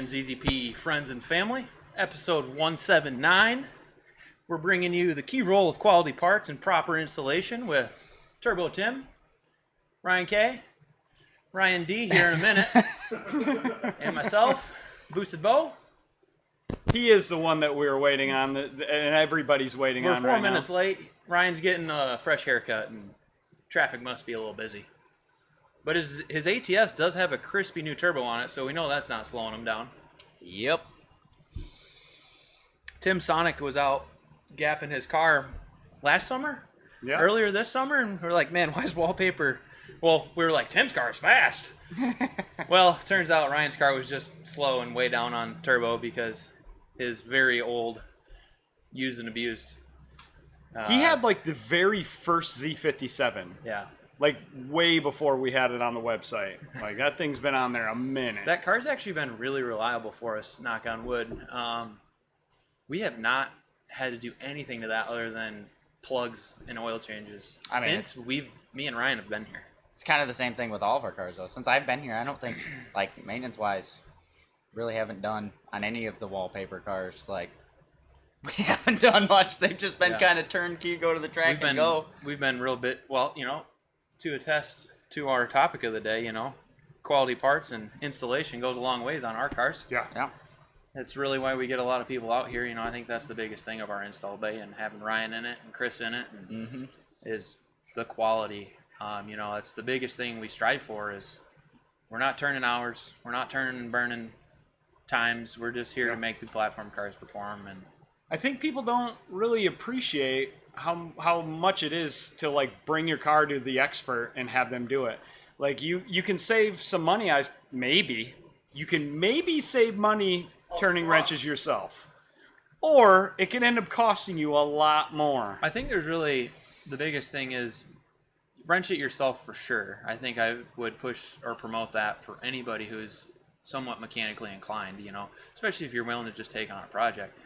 and ZZP friends and family, episode 179. We're bringing you the key role of quality parts and proper installation with Turbo Tim, Ryan K, Ryan D here in a minute, and myself, Boosted Bo. He is the one that we were waiting on, and everybody's waiting on right now. We're 4 minutes late. Ryan's getting a fresh haircut, and traffic must be a little busy. But his ATS does have a crispy new turbo on it, so we know that's not slowing him down. Yep. Tim Sonic was out gapping his car last summer, earlier this summer, and we were like, man, why is wallpaper... Well, we were like, Tim's car is fast. Well, turns out Ryan's car was just slow and way down on turbo because his very old, used and abused. He had like the very first Z57. Yeah. Like way before we had it on the website. Like that thing's been on there a minute. That car's actually been really reliable for us, knock on wood. We have not had to do anything to that other than plugs and oil changes since me and Ryan have been here. It's kind of the same thing with all of our cars, though. Since I've been here, I don't think, like, maintenance-wise, really haven't done on any of the wallpaper cars. Like, we haven't done much. They've just been kind of turnkey, go to the track and go. We've been real bit, well, to attest to our topic of the day, quality parts and installation goes a long ways on our cars. Yeah. That's really why we get a lot of people out here. I think that's the biggest thing of our install bay, and having Ryan in it and Chris in it is the quality. That's the biggest thing we strive for is we're not turning hours. We're not turning and burning times. We're just here to make the platform cars perform. And I think people don't really appreciate how much it is to like bring your car to the expert and have them do it. Like you can save some money. You can maybe save money turning wrenches yourself, or it can end up costing you a lot more. I think there's really the biggest thing is wrench it yourself for sure. I think I would push or promote that for anybody who's somewhat mechanically inclined, especially if you're willing to just take on a project.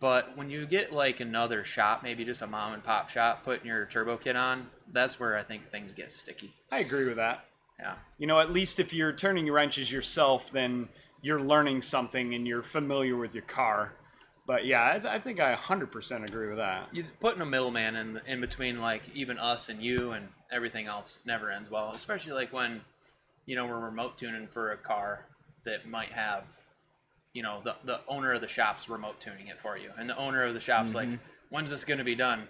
But when you get like another shop, maybe just a mom and pop shop, putting your turbo kit on, that's where I think things get sticky. I agree with that. Yeah. At least if you're turning your wrenches yourself, then you're learning something and you're familiar with your car. But yeah, I think I 100% agree with that. You putting a middleman in between, like even us and you and everything else, never ends well. Especially like when, we're remote tuning for a car that might have, the owner of the shop's remote tuning it for you, and the owner of the shop's like, when's this going to be done?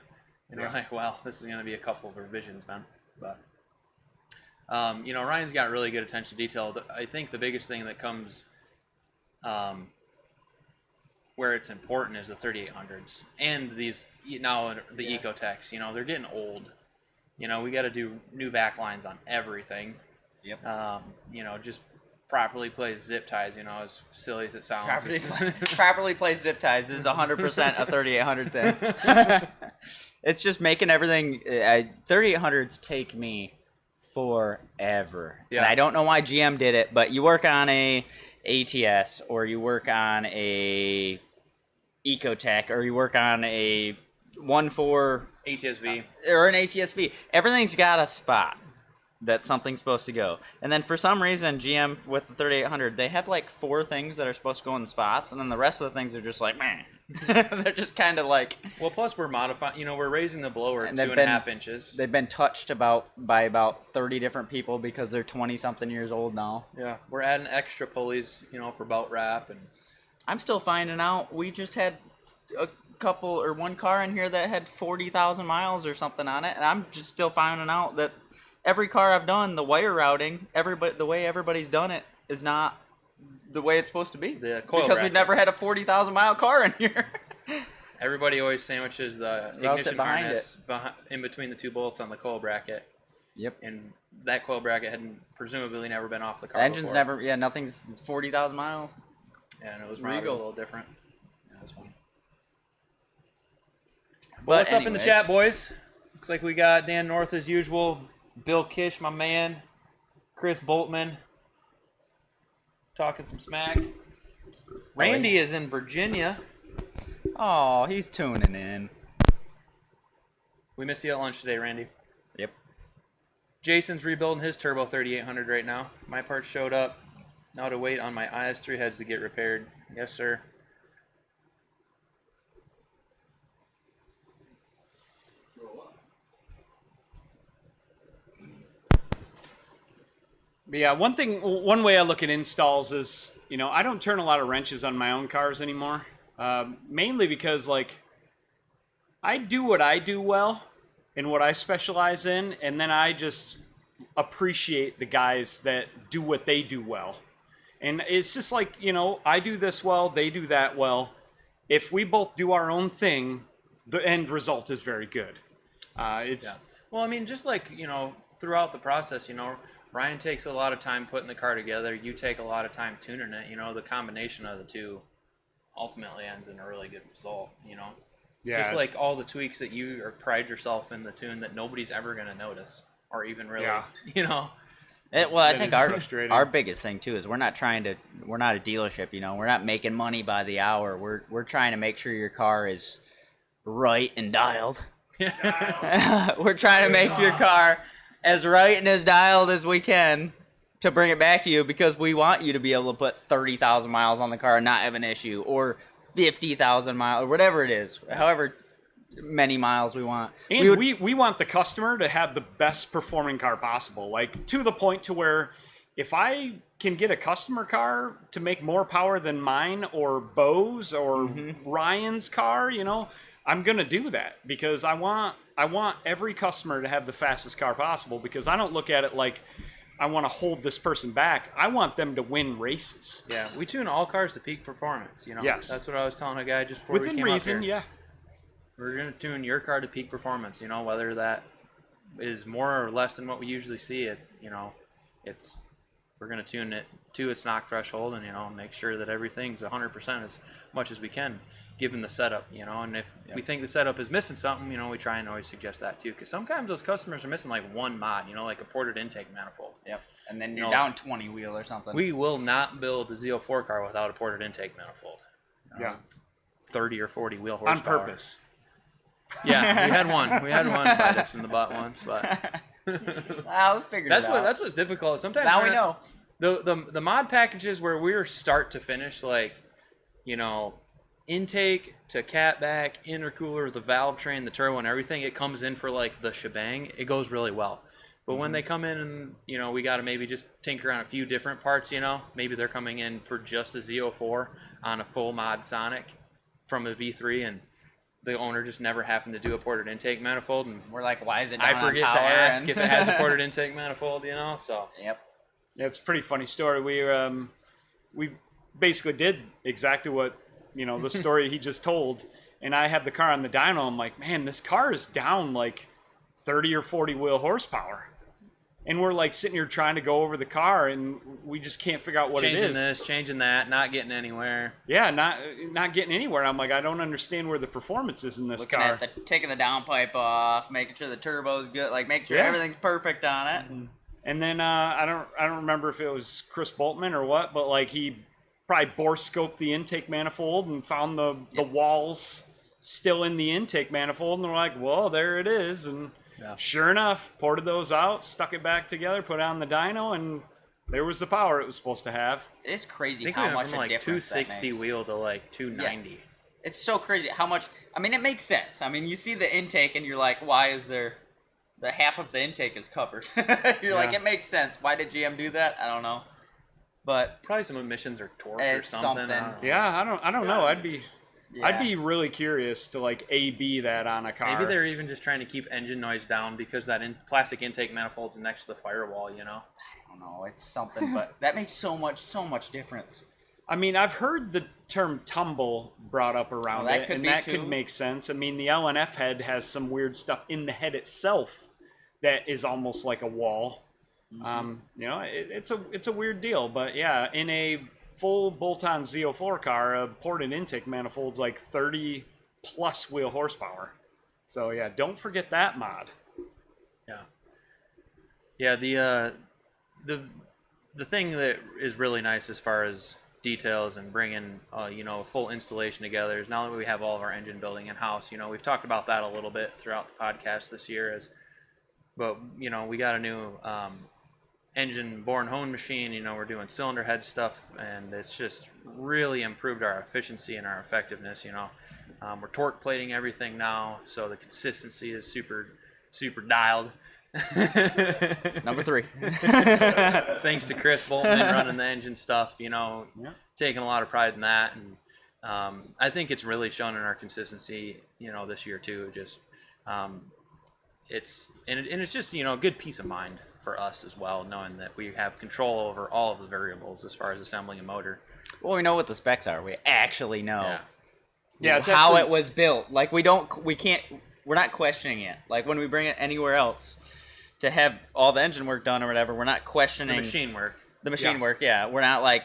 And you're like, well, this is going to be a couple of revisions, man. But Ryan's got really good attention to detail. I think the biggest thing that comes where it's important is the 3800s and these now the Ecotechs. They're getting old. We got to do new back lines on everything. Yep. Just properly place zip ties. As silly as it sounds. Properly placed zip ties is 100% a 3800 thing. It's just making everything. 3800s take me forever. Yeah. And I don't know why GM did it, but you work on a ATS or you work on a Ecotech or you work on a 1.4 ATSV or an ATSV. Everything's got a spot that something's supposed to go. And then for some reason, GM with the 3800, they have like 4 things that are supposed to go in the spots, and then the rest of the things are just like, man. They're just kind of like... Well, plus we're modifying, we're raising the blower 2.5 inches. They've been touched by about 30 different people because they're 20-something years old now. Yeah, we're adding extra pulleys, for bout wrap. And I'm still finding out, we just had one car in here that had 40,000 miles or something on it, and I'm just still finding out that every car I've done, the wire routing, the way everybody's done it is not the way it's supposed to be. The coil because bracket. We've never had a 40,000 mile car in here. Everybody always sandwiches the ignition harness in between the 2 bolts on the coil bracket. Yep. And that coil bracket had presumably never been off the car. The engine's before. never. Yeah, nothing's 40,000 mile. Yeah, and it was Regal. A little different. Yeah, it was fun. But what's up in the chat, boys? Looks like we got Dan North as usual. Bill Kish, my man. Chris Boltman. Talking some smack. Randy is in Virginia. Oh, he's tuning in. We missed you at lunch today, Randy. Yep. Jason's rebuilding his Turbo 3800 right now. My parts showed up Now to wait on my IS3 heads to get repaired. Yes, sir. But yeah, one way I look at installs is, I don't turn a lot of wrenches on my own cars anymore. Mainly because, like, I do what I do well and what I specialize in, and then I just appreciate the guys that do what they do well. And it's just like, I do this well, they do that well. If we both do our own thing, the end result is very good. Well, I mean, just like, throughout the process, Ryan takes a lot of time putting the car together. You take a lot of time tuning it. The combination of the two ultimately ends in a really good result, Yeah, just like all the tweaks that you pride yourself in the tune that nobody's ever going to notice or even really, I think our biggest thing too is we're not a dealership, we're not making money by the hour. We're trying to make sure your car is right and dialed. We're trying to make your car as right and as dialed as we can to bring it back to you, because we want you to be able to put 30,000 miles on the car and not have an issue, or 50,000 miles, or whatever it is, however many miles we want. And we want the customer to have the best performing car possible, like to the point to where if I can get a customer car to make more power than mine or Bo's or Ryan's car, I'm gonna do that, because I want every customer to have the fastest car possible, because I don't look at it like I want to hold this person back. I want them to win races. Yeah, we tune all cars to peak performance. Yes, that's what I was telling a guy just before we came reason. up here. Yeah, we're gonna tune your car to peak performance. Whether that is more or less than what we usually see. We're gonna tune it to its knock threshold, and make sure that everything's 100% as much as we can, given the setup. And if we think the setup is missing something, we try and always suggest that too, because sometimes those customers are missing like one mod, like a ported intake manifold. Yep. And then you're down 20 wheel or something. We will not build a Z04 car without a ported intake manifold. 30 or 40 wheel horsepower. On purpose. Yeah, we had one bite us in the butt once, but I'll figure it out. That's what's difficult. Sometimes now we know. The mod packages where we're start to finish, like, intake to catback, intercooler, the valve train, the turbo, and everything, it comes in for like the shebang. It goes really well. But when they come in and, we got to maybe just tinker on a few different parts, maybe they're coming in for just a Z04 on a full mod Sonic from a V3, and the owner just never happened to do a ported intake manifold, and we're like, why is it I forget to ask if it has a ported intake manifold, so. Yep. Yeah, it's a pretty funny story. We basically did exactly what, the story he just told, and I had the car on the dyno. I'm like, man, this car is down like 30 or 40 wheel horsepower. And we're like sitting here trying to go over the car, and we just can't figure out what it is. Changing this, changing that, not getting anywhere. Yeah, not getting anywhere. I'm like, I don't understand where the performance is in this car. Taking the downpipe off, making sure the turbo's good, like making sure everything's perfect on it. And then I don't remember if it was Chris Boltman or what, but like he probably bore scoped the intake manifold and found the walls still in the intake manifold, and we're like, well, there it is. And sure enough, ported those out, stuck it back together, put it on the dyno, and there was the power it was supposed to have. It's crazy I think how much from like difference 260 wheel to like 290. Yeah. It's so crazy how much. I mean, it makes sense. I mean, you see the intake and you're like, why is there the half of the intake is covered? You're like, it makes sense. Why did GM do that? I don't know. But probably some emissions or torque or something. Yeah, I don't know. I'd be really curious to like A/B that on a car. Maybe they're even just trying to keep engine noise down because that plastic intake manifold's next to the firewall, I don't know. It's something, but that makes so much difference. I mean, I've heard the term tumble brought up around it, and that could make sense. I mean, the LNF head has some weird stuff in the head itself that is almost like a wall. It's a weird deal, but yeah, in a full bolt-on Z04 car, a ported intake manifold's like 30 plus wheel horsepower. So yeah, don't forget that mod. Yeah, the thing that is really nice as far as details and bringing a full installation together is now that we have all of our engine building in house. We've talked about that a little bit throughout the podcast this year, but we got a new engine bore and hone machine. You know, we're doing cylinder head stuff, and it's just really improved our efficiency and our effectiveness. You know, we're torque plating everything now, so the consistency is super dialed. Number 3. Thanks to Chris Bolton and running the engine stuff, you know, taking a lot of pride in that, and I think it's really shown in our consistency, you know, this year too. Just it's just, you know, a good peace of mind for us as well, knowing that we have control over all of the variables as far as assembling a motor. Well, we know what the specs are. We actually know. Yeah, it's how actually, it was built. Like we're not questioning it. Like when we bring it anywhere else to have all the engine work done or whatever, we're not questioning The machine work. The machine work, yeah. We're not like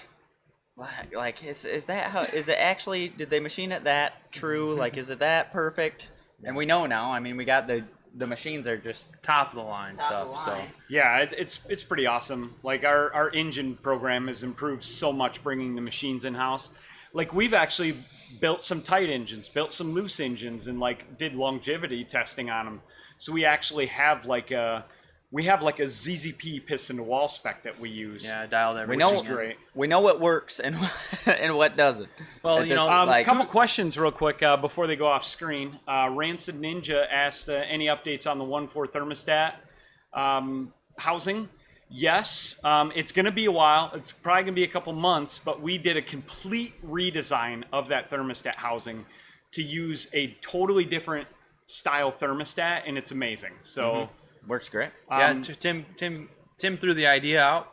is that how, is it actually, did they machine it that true? Like, is it that perfect? And we know now. I mean, we got the machines are just top of the line stuff. So yeah, it's pretty awesome. Like our engine program has improved so much bringing the machines in house. Like we've actually built some tight engines, built some loose engines, and like did longevity testing on them. So we actually have like a ZZP piston to wall spec that we use. Yeah, dialed everything. Which is great. We know what works and and what doesn't. Well, you know, a couple questions real quick before they go off screen. Rancid Ninja asked any updates on the 1.4 thermostat housing. Yes, it's going to be a while. It's probably going to be a couple months, but we did a complete redesign of that thermostat housing to use a totally different style thermostat, and it's amazing. So works great. Yeah, Tim threw the idea out.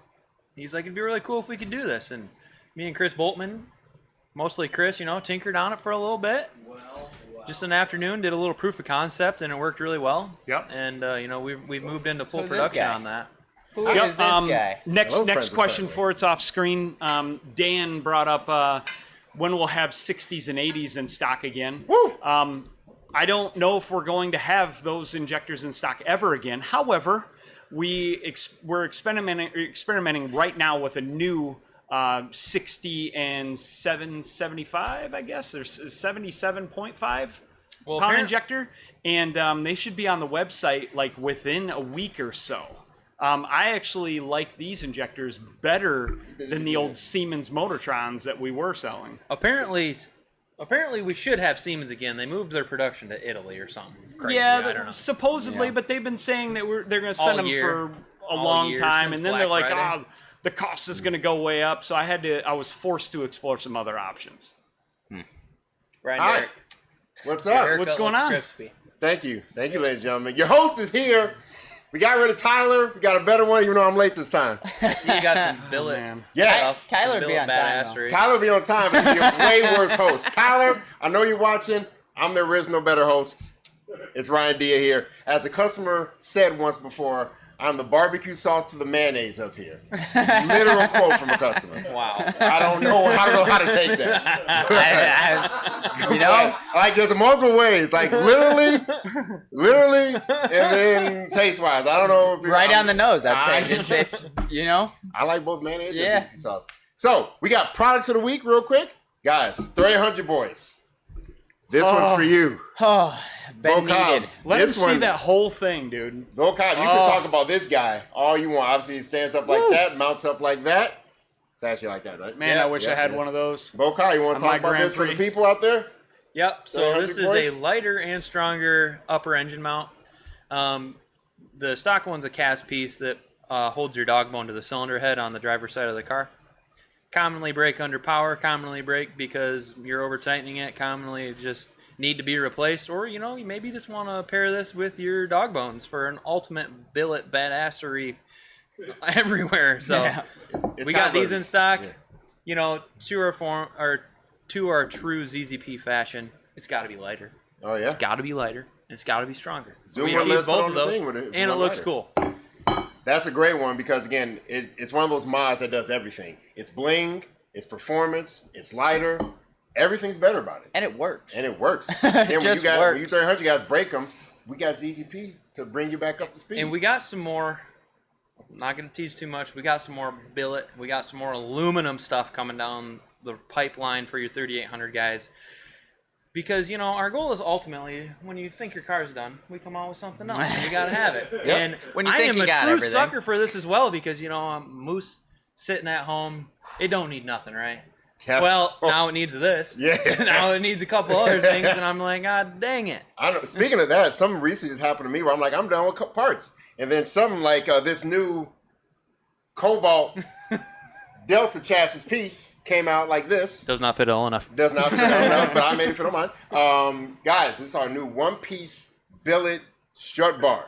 He's like, it'd be really cool if we could do this, and me and Chris Boltman, mostly Chris, you know, tinkered on it for a little bit. Just an afternoon, did a little proof of concept, and it worked really well. Yep. And you know, we've moved into full Who's this production guy? on that. Who is this guy? Next question for it's off screen. Dan brought up when we'll have 60s and 80s in stock again. Woo! I don't know if we're going to have those injectors in stock ever again. However, we're experimenting right now with a new 60 and 775, I guess, or 77.5 pound injector, and they should be on the website like within a week or so. I actually like these injectors better than the old Siemens Motortrons that we were selling. Apparently we should have Siemens again. They moved their production to Italy or something crazy. Yeah, I don't know. supposedly, but they've been saying that they're going to send them for a long time, and then they're like, Friday. the cost is going to go way up. So I was forced to explore some other options. Ryan Hi. Derrick, What's your up? haircut What's going looks on? crispy. Thank you, ladies and gentlemen. Your host is here. We got rid of Tyler. We got a better one, even though I'm late this time. I see you got some billet. Man. Yes. Tyler would be on time, though. badassery. Tyler will be on time, but he's a way worse host. Tyler, I know you're watching. I'm the original better host. It's Ryan Dia here. As a customer said once before, I'm the barbecue sauce to the mayonnaise up here. Literal quote from a customer. Wow. I don't know how to take that. You know, Like there's multiple ways, like literally, and then taste wise. I don't know. If right on the nose. I'd say it's you know. I like both mayonnaise Yeah. and barbecue sauce. So we got products of the week, real quick, guys. 300 boys. This one's for you. Oh, been Bo-Cobb. needed. Let him This see one- that whole thing, dude. Bo-Cobb, you can talk about this guy all you want. Obviously, he stands up like that, mounts up like that. It's actually like that, right? Man, Yeah, I wish I had one of those. Bo-Cobb, you want to On my talk about Grand this for the Prix. people out there? Yep. So 300 this is boys? a lighter and stronger upper engine mount. The stock one's a cast piece that holds your dog bone to the cylinder head on the driver's side of the car. Commonly break under power. Commonly break because you're over tightening it. Commonly just need to be replaced, or you know, you maybe just want to pair this with your dog bones for an ultimate billet badassery everywhere. So It's we got kind of these a- in stock. yeah. You know, to our true ZZP fashion, it's got to be lighter. Oh, yeah? It's got to be lighter, and it's got to be stronger. Zoom We one, achieved let's put both on of the those, thing with it, and it one looks lighter. cool. That's a great one because, again, it's one of those mods that does everything. It's bling, it's performance, it's lighter. Everything's better about it. And it works. And it works. And when just when you works. 300 guys break them, we got ZZP to bring you back up to speed. And we got some more. I'm not going to tease too much. We got some more billet. We got some more aluminum stuff coming down the pipeline for your 3800 guys. Because, you know, our goal is ultimately, when you think your car's done, we come out with something else. And you got to have it. And When you I think am you a got true everything. sucker for this as well because, you know, Moose sitting at home, it don't need nothing, right? Yeah. Well, now it needs this. Yeah. Now it needs a couple other things, and I'm like, God dang it. I don't, speaking of that, something recently just happened to me where I'm like, I'm done with parts. And then something like this new Cobalt Delta chassis piece came out like this. Does not fit all enough. Does not fit on enough, but I made it fit on mine. Guys, this is our new one-piece billet strut bar.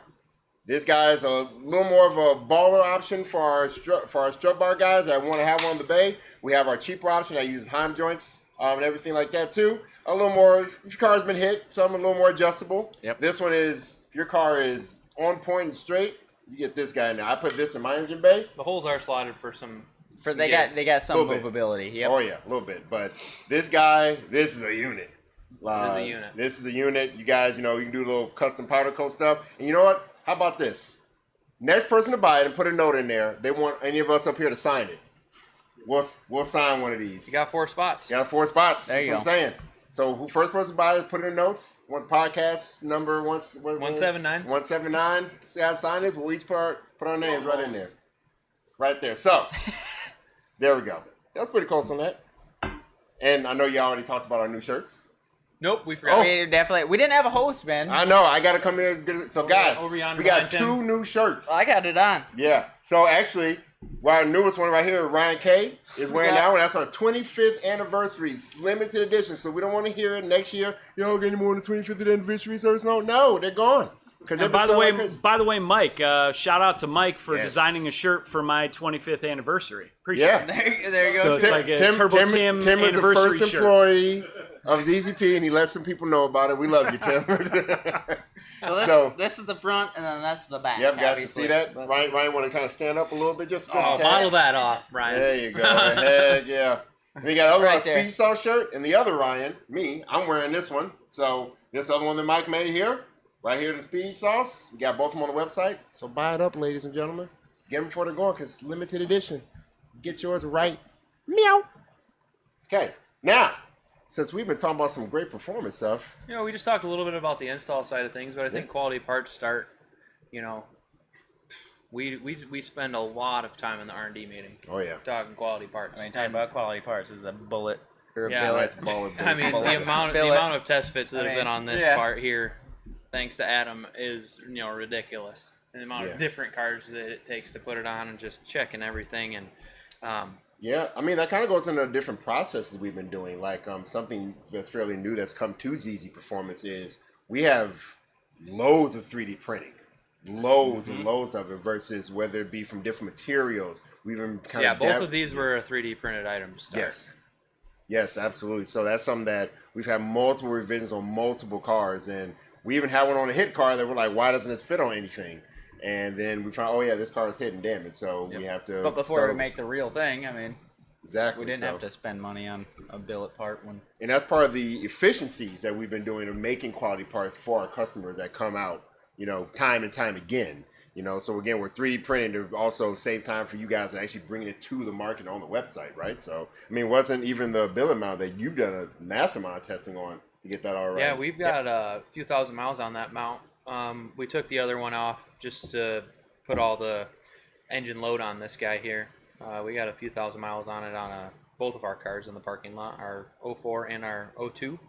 This guy's a little more of a baller option for our strut bar guys that want to have one on the bay. We have our cheaper option that uses Heim joints and everything like that too. A little more, if your car's been hit, something a little more adjustable. Yep. This one is, if your car is on point and straight, you get this guy now. I put this in my engine bay. The holes are slotted for some. They got some Little bit. movability. Yep. Oh yeah, a little bit. But this guy, this is a unit. This is a unit. This is a unit. You guys, you know, you can do a little custom powder coat stuff. And you know what? How about this? Next person to buy it and put a note in there, they want any of us up here to sign it. We'll sign one of these. You got 4 spots. You got 4 spots. There you That's what I'm saying. So who first person to buy it, put it in the notes. Want the podcast number 179. 179. See how to sign this? We'll each put our names right in there. Right there. So there we go. That's pretty close on that. And I know you already talked about our new shirts. Nope, we forgot. We didn't have a host, man. I know. I got to come here and get it. So guys, over yonder we got behind 2 new shirts. I got it on. Yeah. So actually, our newest one right here, Ryan K, is wearing that one. That's our 25th anniversary. It's limited edition. So we don't want to hear it next year. Yo, get any more than 25th anniversary shirts? No, they're gone. And by the way, Mike, shout out to Mike for designing a shirt for my 25th anniversary. Appreciate it. There you go. So it's like a Turbo Tim is the anniversary first shirt. employee of ZZP, and he let some people know about it. We love you, Tim. So this is the front, and then that's the back. Yep, guys, obviously. you see that? Ryan want to kind of stand up a little bit, just a tad. Model that off, Ryan. There you go. Heck yeah. We got other Right there. Speed Sauce shirt, and the other Ryan, me, I'm wearing this one. So this other one that Mike made here, right here in the Speed Sauce. We got both of them on the website. So buy it up, ladies and gentlemen. Get them before they're going, because limited edition. Get yours right. Meow. Okay, now, since we've been talking about some great performance stuff. You know, we just talked a little bit about the install side of things, but I think quality parts start, you know, we spend a lot of time in the R&D meeting. Oh, yeah. Talking quality parts. I mean, talking about quality parts is a bullet or a Yeah. billet. Nice ball of I mean, Bullet. the amount Billet. of test fits that have been on this part here, thanks to Adam, is, you know, ridiculous. And the amount of different cars that it takes to put it on and just checking everything. And yeah, I mean, that kind of goes into different processes we've been doing. Like something that's fairly new that's come to ZZPerformance is we have loads of 3D printing. Loads and loads of it versus whether it be from different materials. We've been kind of... both of these were a 3D printed item to start. Yes, absolutely. So that's something that we've had multiple revisions on multiple cars. And we even had one on a hit car that we're like, why doesn't this fit on anything? And then we found, oh yeah, this car is hit and damaged, so we have to... But before we make the real thing, I mean... Exactly. We didn't have to spend money on a billet part when... And that's part of the efficiencies that we've been doing of making quality parts for our customers that come out, you know, time and time again. You know, so again, we're 3D printing to also save time for you guys and actually bringing it to the market on the website, right? So, I mean, it wasn't even the billet mount that you've done a massive amount of testing on to get that all right. Yeah, we've got a few thousand miles on that mount. We took the other one off just to put all the engine load on this guy here. We got a few thousand miles on it on both of our cars in the parking lot, our 04 and our 02.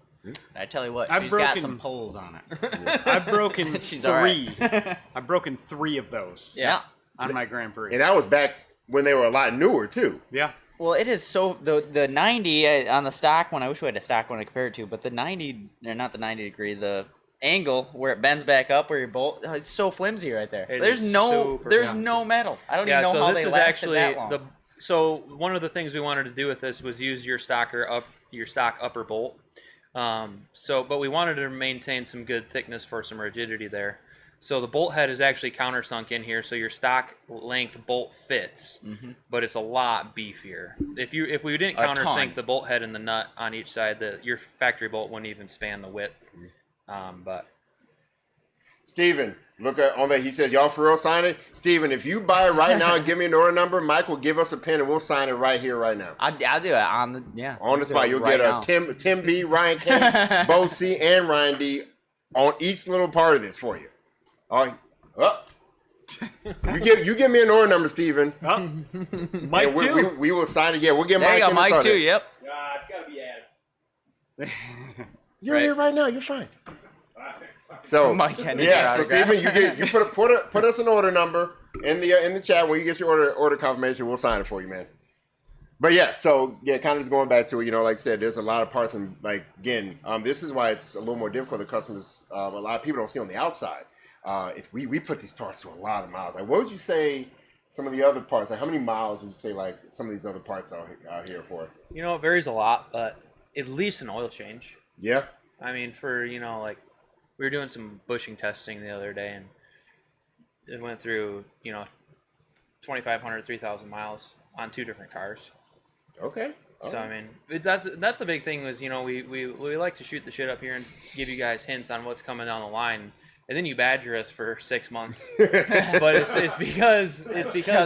I tell you what, I've she's got broken- some holes on it. I've broken She's 3. all right. I've broken 3 of those Yeah. on my Grand Prix. And that was back when they were a lot newer, too. Yeah. Well, it is so the 90 on the stock one. I wish we had a stock one to compare it to, but the 90, or not the 90 degree, the angle where it bends back up where your bolt, it's so flimsy right there. It There's is no super no metal. I don't even know how they lasted that long. So one of the things we wanted to do with this was use your stock upper bolt. But we wanted to maintain some good thickness for some rigidity there. So the bolt head is actually countersunk in here, so your stock length bolt fits, but it's a lot beefier. If we didn't countersink the bolt head and the nut on each side, your factory bolt wouldn't even span the width. But Steven, look at on that. He says, y'all for real sign it? Steven, if you buy it right now and give me an order number, Mike will give us a pen and we'll sign it right here, right now. I'll do it on the spot. You'll get a Tim B, Ryan K, Bo C, and Ryan D on each little part of this for you. All right. You give me an order number, Steven. Mike too. We will sign it. Yeah, we'll get There Mike. you go, Mike too. Yep. It's got to be added. You're here right now. You're fine. So Mike, I need yeah, your so autograph. Steven, you put us an order number in the chat. When you get your order confirmation, we'll sign it for you, man. But yeah, so yeah, kind of just going back to it, like I said, there's a lot of parts, and like again, this is why it's a little more difficult. The customers, a lot of people don't see on the outside. If we put these parts to a lot of miles. Like, what would you say some of the other parts? Like, how many miles would you say like some of these other parts are here for? It varies a lot, but at least an oil change. Yeah. I mean, for like we were doing some bushing testing the other day, and it went through 2,500, 3,000 miles on 2 different cars. Okay. So I mean, that's the big thing was we like to shoot the shit up here and give you guys hints on what's coming down the line, and then you badger us for 6 months. But it's because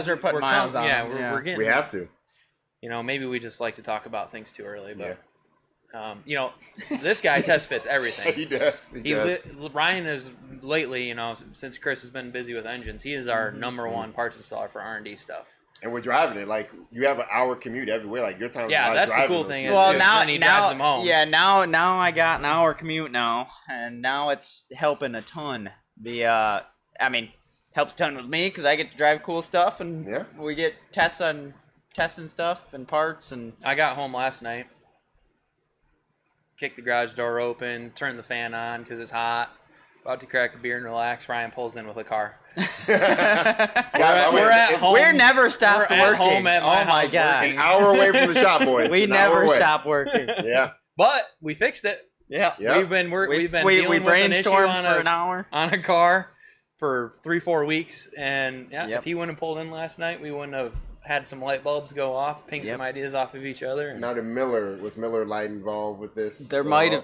we're putting miles on. Yeah, Yeah. we're getting. We have to. Maybe we just like to talk about things too early, but. This guy test fits everything. He does. Ryan is lately, since Chris has been busy with engines, he is our number one parts installer for R&D stuff. And we're driving it like you have an hour commute everywhere. Like your time. Yeah, that's the cool thing. Well, now he drives them home. Yeah, now I got an hour commute now, and now it's helping a ton. Helps a ton with me because I get to drive cool stuff, and we get testing stuff and parts. And I got home last night. Kick the garage door open, turn the fan on because it's hot. About to crack a beer and relax. Ryan pulls in with a car. we're at home. We're never stopped working. At home at my my house god! An hour away from the shop, boys. We never stop working. Yeah. But we fixed it. Yeah. We've been dealing we with an issue brainstormed for an hour on a car for 3-4 weeks, and Yep. if he wouldn't have pulled in last night, we wouldn't have had some light bulbs go off, ping some ideas off of each other. Now was Miller Lite involved with this? There might have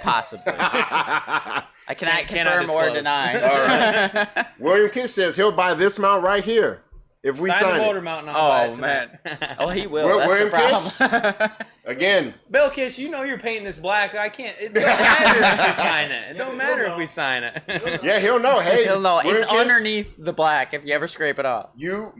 possibly. I cannot confirm or deny. All right. William Kish says he'll buy this mount right here if we sign the motor it. mount and I'll buy it man. tonight. Oh, he will. William That's the problem. Again. Bill Kish, you're painting this black. I can't. It don't matter if we sign it. It don't matter if we sign it. Yeah, he'll know. Hey, he'll know. William It's Kish, underneath the black if you ever scrape it off. You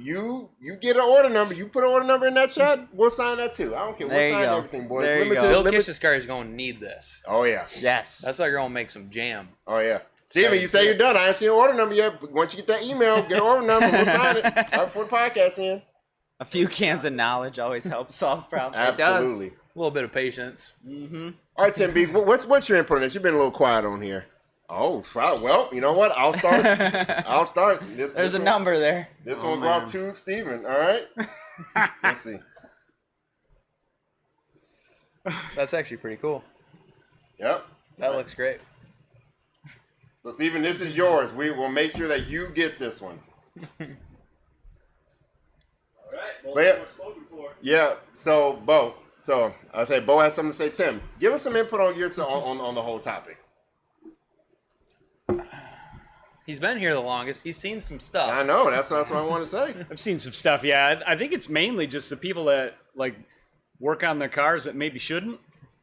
get an order number. You put an order number in that chat. We'll sign that too. I don't care. There you We'll sign go. everything, boys. There you go. Bill Kish's car is going to need this. Oh yeah. Yes. That's how you're going to make some jam. Oh yeah. Steven, you say you're done. I ain't seen an order number yet. But once you get that email, get an order number. We'll sign it right before the podcast in. A few cans of knowledge always help solve problems. Absolutely. It does. A little bit of patience. Mm-hmm. All right, Tim B, what's your input on this? You've been a little quiet on here. Oh, well, you know what? I'll start. There's a number there. This one brought to Steven, all right? Let's see. That's actually pretty cool. Yep. That looks great. So, Steven, this is yours. We will make sure that you get this one. All right. Well, But that's what we're spoken for. Yeah, so, Bo. So, I say Bo has something to say. Tim, give us some input on on the whole topic. He's been here the longest. He's sseen some stuff. I know. That's what I want to say. I've seen some stuff. Yeah, I think it's mainly just the people that like work on their cars that maybe shouldn't.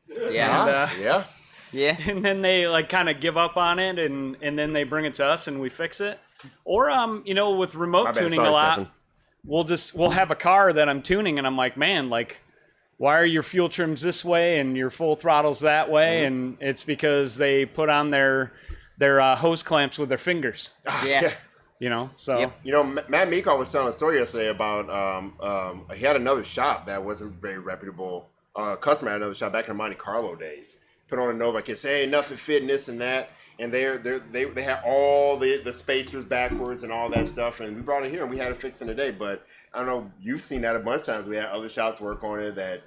Yeah. And, Yeah. Yeah. and then they like kind of give up on it, and then they bring it to us and we fix it. Or with remote My bad. tuning Sorry, a lot, Stephen. we'll have a car that I'm tuning, and I'm like, man, like, why are your fuel trims this way and your full throttles that way? Mm-hmm. And it's because they put on their hose clamps with their fingers. Yeah. So Yep. Matt Meekoff was telling a story yesterday about he had another shop that wasn't very reputable. Customer had another shop back in the Monte Carlo days. Put on a Nova kit, say hey, nothing fitting this and that, and they had all the spacers backwards and all that stuff, and we brought it here and we had it fixed in a day. But I don't know, you've seen that a bunch of times. We had other shops work on it that.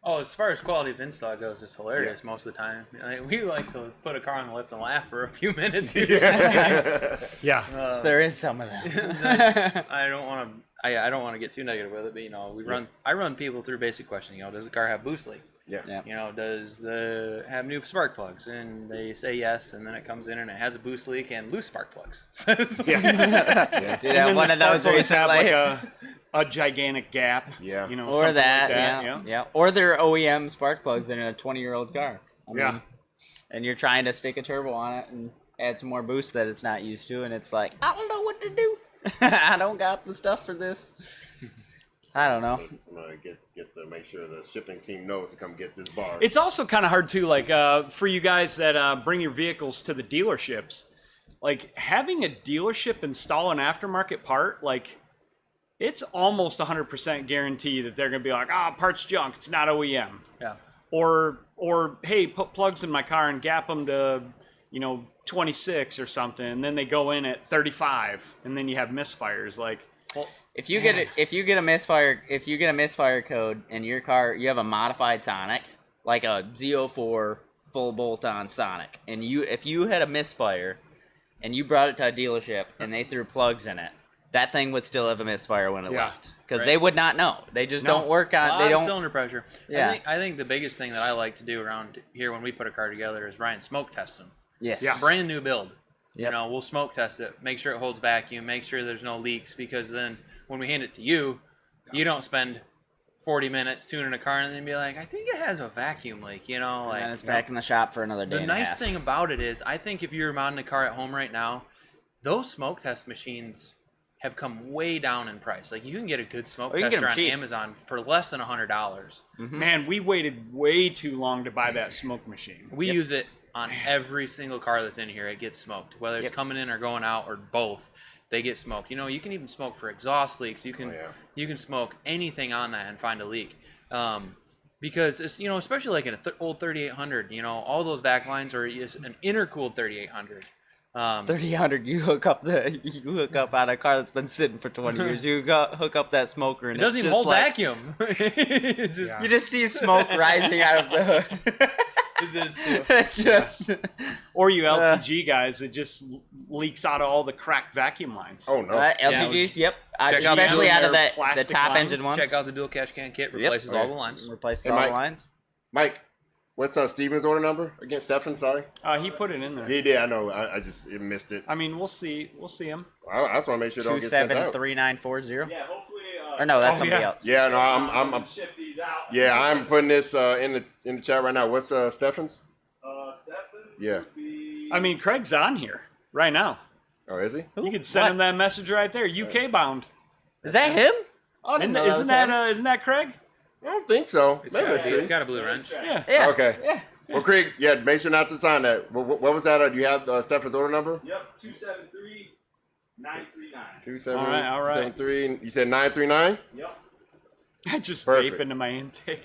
Oh, as far as quality of install goes, it's hilarious most of the time. We like to put a car on the lips and laugh for a few minutes. Yeah. yeah. There is some of that. I don't want to get too negative with it, but I run people through basic questions. Does the car have boost leak? Yeah. You know, does the have new spark plugs? And they say yes, and then it comes in and it has a boost leak and loose spark plugs. Yeah. Did have one of those Spark plugs have recently. like a gigantic gap. Yeah. You know, Or something that, like yeah. Or they're OEM spark plugs in a 20-year-old car. I Yeah. mean, and you're trying to stick a turbo on it and add some more boost that it's not used to, and it's like, I don't know what to do. I don't got the stuff for this. I don't know. I'm gonna get to make sure the shipping team knows to come get this bar. It's also kind of hard too, like for you guys that bring your vehicles to the dealerships, like having a dealership install an aftermarket part, like it's almost 100% guarantee that they're gonna be like, part's junk, it's not OEM. Yeah. Or hey, put plugs in my car and gap them to, 26 or something, and then they go in at 35, and then you have misfires. Like, If you get a misfire code in your car, you have a modified Sonic, like a Z04 full bolt-on Sonic, and if you had a misfire and you brought it to a dealership and they threw plugs in it, that thing would still have a misfire when it left, because they would not know. They just don't work on. They don't. Cylinder pressure. Yeah. I think the biggest thing that I like to do around here when we put a car together is Ryan smoke test them. Yes. Yeah. Brand new build. Yep. You know, we'll smoke test it, make sure it holds vacuum, make sure there's no leaks, because then when we hand it to you, you don't spend 40 minutes tuning a car and then be like, I think it has a vacuum leak, And like. then it's back in the shop for another day. The and a nice half. thing about it is, I think if you're mounting a car at home right now, those smoke test machines have come way down in price. Like, you can get a good smoke you can get tester them on cheap. Amazon for less than $100. man, we waited way too long to buy that smoke machine. We use it on every single car that's in here. It gets smoked, whether it's coming in or going out or both. They get smoked. You can even smoke for exhaust leaks. You can you can smoke anything on that and find a leak. Because it's, especially like in an old 3800, all those back lines are an intercooled 3800. 3800, you hook up on a car that's been sitting for 20 years. You hook up that smoker, and It doesn't it's even just hold like, vacuum. It's just, You just see smoke rising out of the hood. it is too. It's just. Or you LTG guys, it just leaks out of all the cracked vacuum lines. Oh no. LTGs, yep. Check out Especially the- out of their the plastic top lines. engine ones. Check out the dual catch can kit. Replaces all the lines. Replaces Hey, all the Mike. lines. Mike, what's Steven's order number again? Stefan, sorry. He put it in there. He did. I know. I just missed it. I mean, we'll see him. I just want to make sure it don't get sent out. 273940. Yeah, hopefully. Or no, that's Oh, somebody yeah. else. Yeah, no, I'm ship these out. yeah, I'm putting this in the chat right now. What's Stefan's? Stefan. Yeah. Would be... I mean, Craig's on here right now. Oh, is he? You could send him that message right there. UK bound. Is that him? Oh, I didn't know Isn't that was him. isn't that Craig? I don't think so. It's Maybe got, it's it's Craig. got a blue wrench. Yeah. Yeah. Okay. Yeah. Well, Craig, yeah, make sure not to sign that. What was that? Do you have Stefan's order number? Yep, 273-939. 273. All right. 273. You said 939. Yep. I just Perfect. vape into my intake.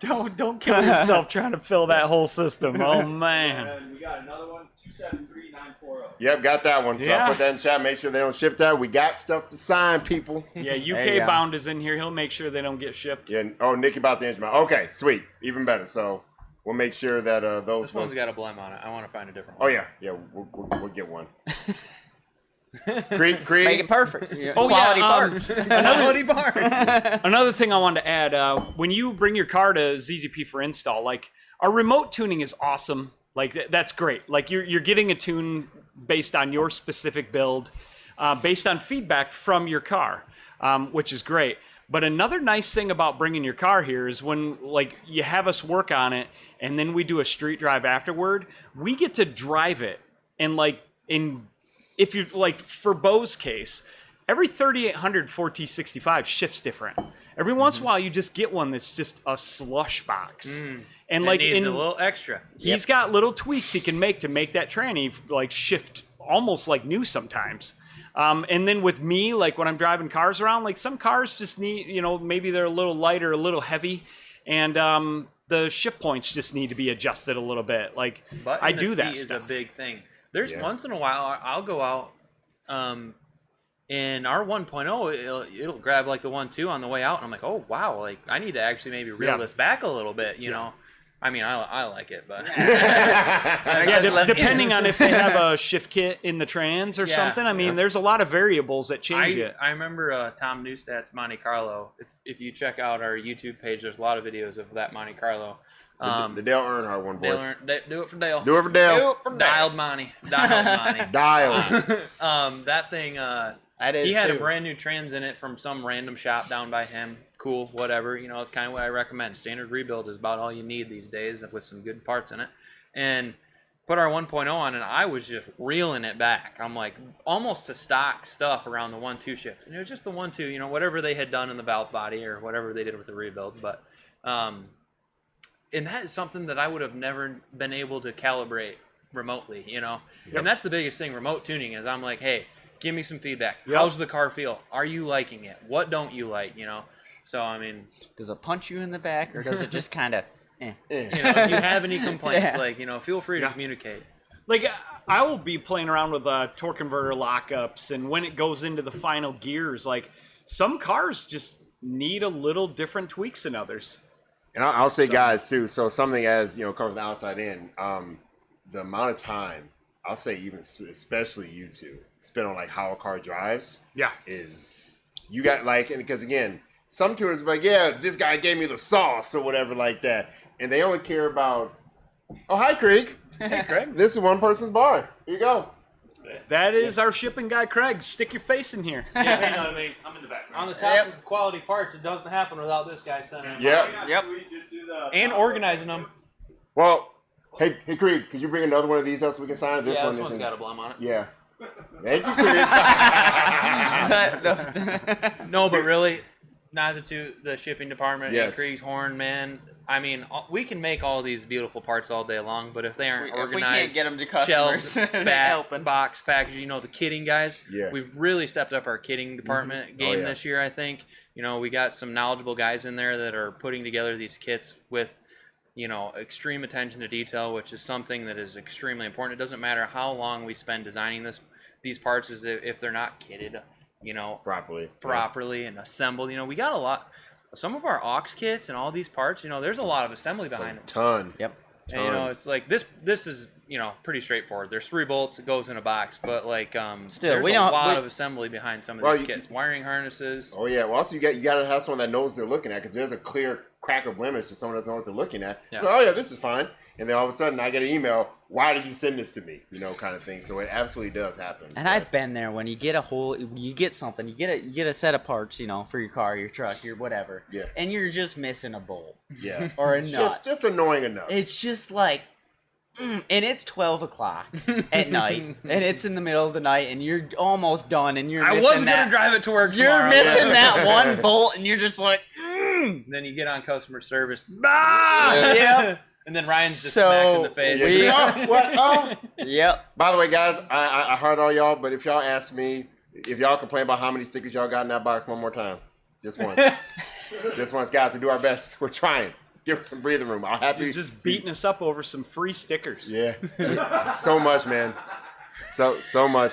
Don't kill yourself trying to fill that whole system. Oh man. And we got another one, 273-940. Yep, got that one. So Yeah. I'll put that in chat. Make sure they don't ship that. We got stuff to sign, people. Yeah, There you UK go. bound is in here. He'll make sure they don't get shipped. Yeah. Oh, Nicky about the engine mount. Okay, sweet. Even better. So we'll make sure that those This one's ones. got a blem on it. I want to find a different Oh one. yeah, we'll get one. Creed. Make it perfect. Oh, Quality yeah, part. Quality part. Another thing I wanted to add, when you bring your car to ZZP for install, like our remote tuning is awesome. Like that's great. Like you're getting a tune based on your specific build, based on feedback from your car, which is great. But another nice thing about bringing your car here is when like you have us work on it and then we do a street drive afterward, we get to drive it. And like if you're like for Bo's case, every 3800 4T65 shifts different. Every once in a while you just get one that's just a slush box. And like it needs a little extra. he's got little tweaks he can make to make that tranny like shift almost like new sometimes. And then with me, like when I'm driving cars around, like some cars just need, maybe they're a little lighter, a little heavy, and the shift points just need to be adjusted a little bit. Like But I in the do that seat stuff. is a big thing. There's Yeah. once in a while I'll go out, in our 1.0 it'll grab like the 1.2 on the way out, and I'm like, oh wow, like I need to actually maybe reel Yeah. this back a little bit, you know. I mean, I like it, but Depending on if they have a shift kit in the trans or Yeah. something. I mean, there's a lot of variables that change it. I remember Tom Newstat's Monte Carlo. If you check out our YouTube page, there's a lot of videos of that Monte Carlo. The Dale Earnhardt one, boys. Do it for Dale. Do it for Dale. Dialed Monte. Dialed Monte. Dialed. That thing, That is he had too. a brand new trans in it from some random shop down by him. Cool, whatever. You know, it's kind of what I recommend. Standard rebuild is about all you need these days with some good parts in it. And put our 1.0 on, and I was just reeling it back. I'm like, almost to stock stuff around the 1.2 shift. And it was just the 1.2, you know, whatever they had done in the valve body or whatever they did with the rebuild. But, and that is something that I would have never been able to calibrate remotely, you know. Yep. And that's the biggest thing, remote tuning, is I'm like, hey, give me some feedback. Yep. How's the car feel? Are you liking it? What don't you like, you know? So, I mean, Does it punch you in the back, or does it just kind of? you know, if you have any complaints, Yeah. like, you know, feel free to communicate. Like, I will be playing around with torque converter lockups, and when it goes into the final gears, like, some cars just need a little different tweaks than others. And I'll say, guys, too. So something as you know, comes from the outside in. The amount of time, I'll say, even especially you two, spend on like how a car drives. Yeah. Is you got like, and because again, some tuners be like, yeah, this guy gave me the sauce or whatever like that, and they only care about. Oh, hi, Craig. Hey, Craig. This is one person's bar. Here you go. That is our shipping guy, Craig. Stick your face in here. Yeah, you know what I mean? I'm in the background. On the top of quality parts, it doesn't happen without this guy sending them. Yeah. Yep. Just do the And organizing them. Well, hey, Craig, could you bring another one of these up so we can sign it? This Yeah, one this one's isn't. got a blum on it. Yeah. Thank you, Craig. No, but really, not to the shipping department Yes. and Krieg's Horn, man. I mean, we can make all these beautiful parts all day long, but if they aren't If we organized, can't get them to customers, shelved, it ain't back, helping. box, package, you know, the kitting guys. Yeah. We've really stepped up our kitting department game yeah. this year, I think. You know, we got some knowledgeable guys in there that are putting together these kits with, you know, extreme attention to detail, which is something that is extremely important. It doesn't matter how long we spend designing these parts, is if they're not kitted, you know, properly and assembled. You know, we got a lot. Some of our aux kits and all these parts, you know, there's a lot of assembly behind them. Ton. Yep. And, you know, it's like this is, you know, pretty straightforward. There's 3 bolts, it goes in a box, but like Still, there's we a don't- lot we- of assembly behind some of Well, these kits. Wiring harnesses. Oh yeah. Well, also you got to have someone that knows they're looking at, because there's a clear crack or blemish if someone doesn't know what they're looking at. Yeah. So, oh yeah, this is fine. And then all of a sudden I get an email. Why did you send this to me? You know, kind of thing. So it absolutely does happen. And I've been there when you get you get something, you get a set of parts, you know, for your car, your truck, your whatever. Yeah. And you're just missing a bolt Yeah. or a nut. just annoying enough. It's just like, and it's 12 o'clock at night, and it's in the middle of the night, and you're almost done, and you're I missing was that. gonna drive it to work You're tomorrow. missing that one bolt, and you're just like, Then you get on customer service. Bah! Yep. And then Ryan's just So, smacked in the face. we- Oh, what? Oh. Yep. By the way, guys, I heard all y'all, but if y'all ask me, if y'all complain about how many stickers y'all got in that box one more time, just once. Just once, guys, we do our best. We're trying. Give us some breathing room. I'll happy. You're just beating us up over some free stickers. Yeah. So much, man. So much.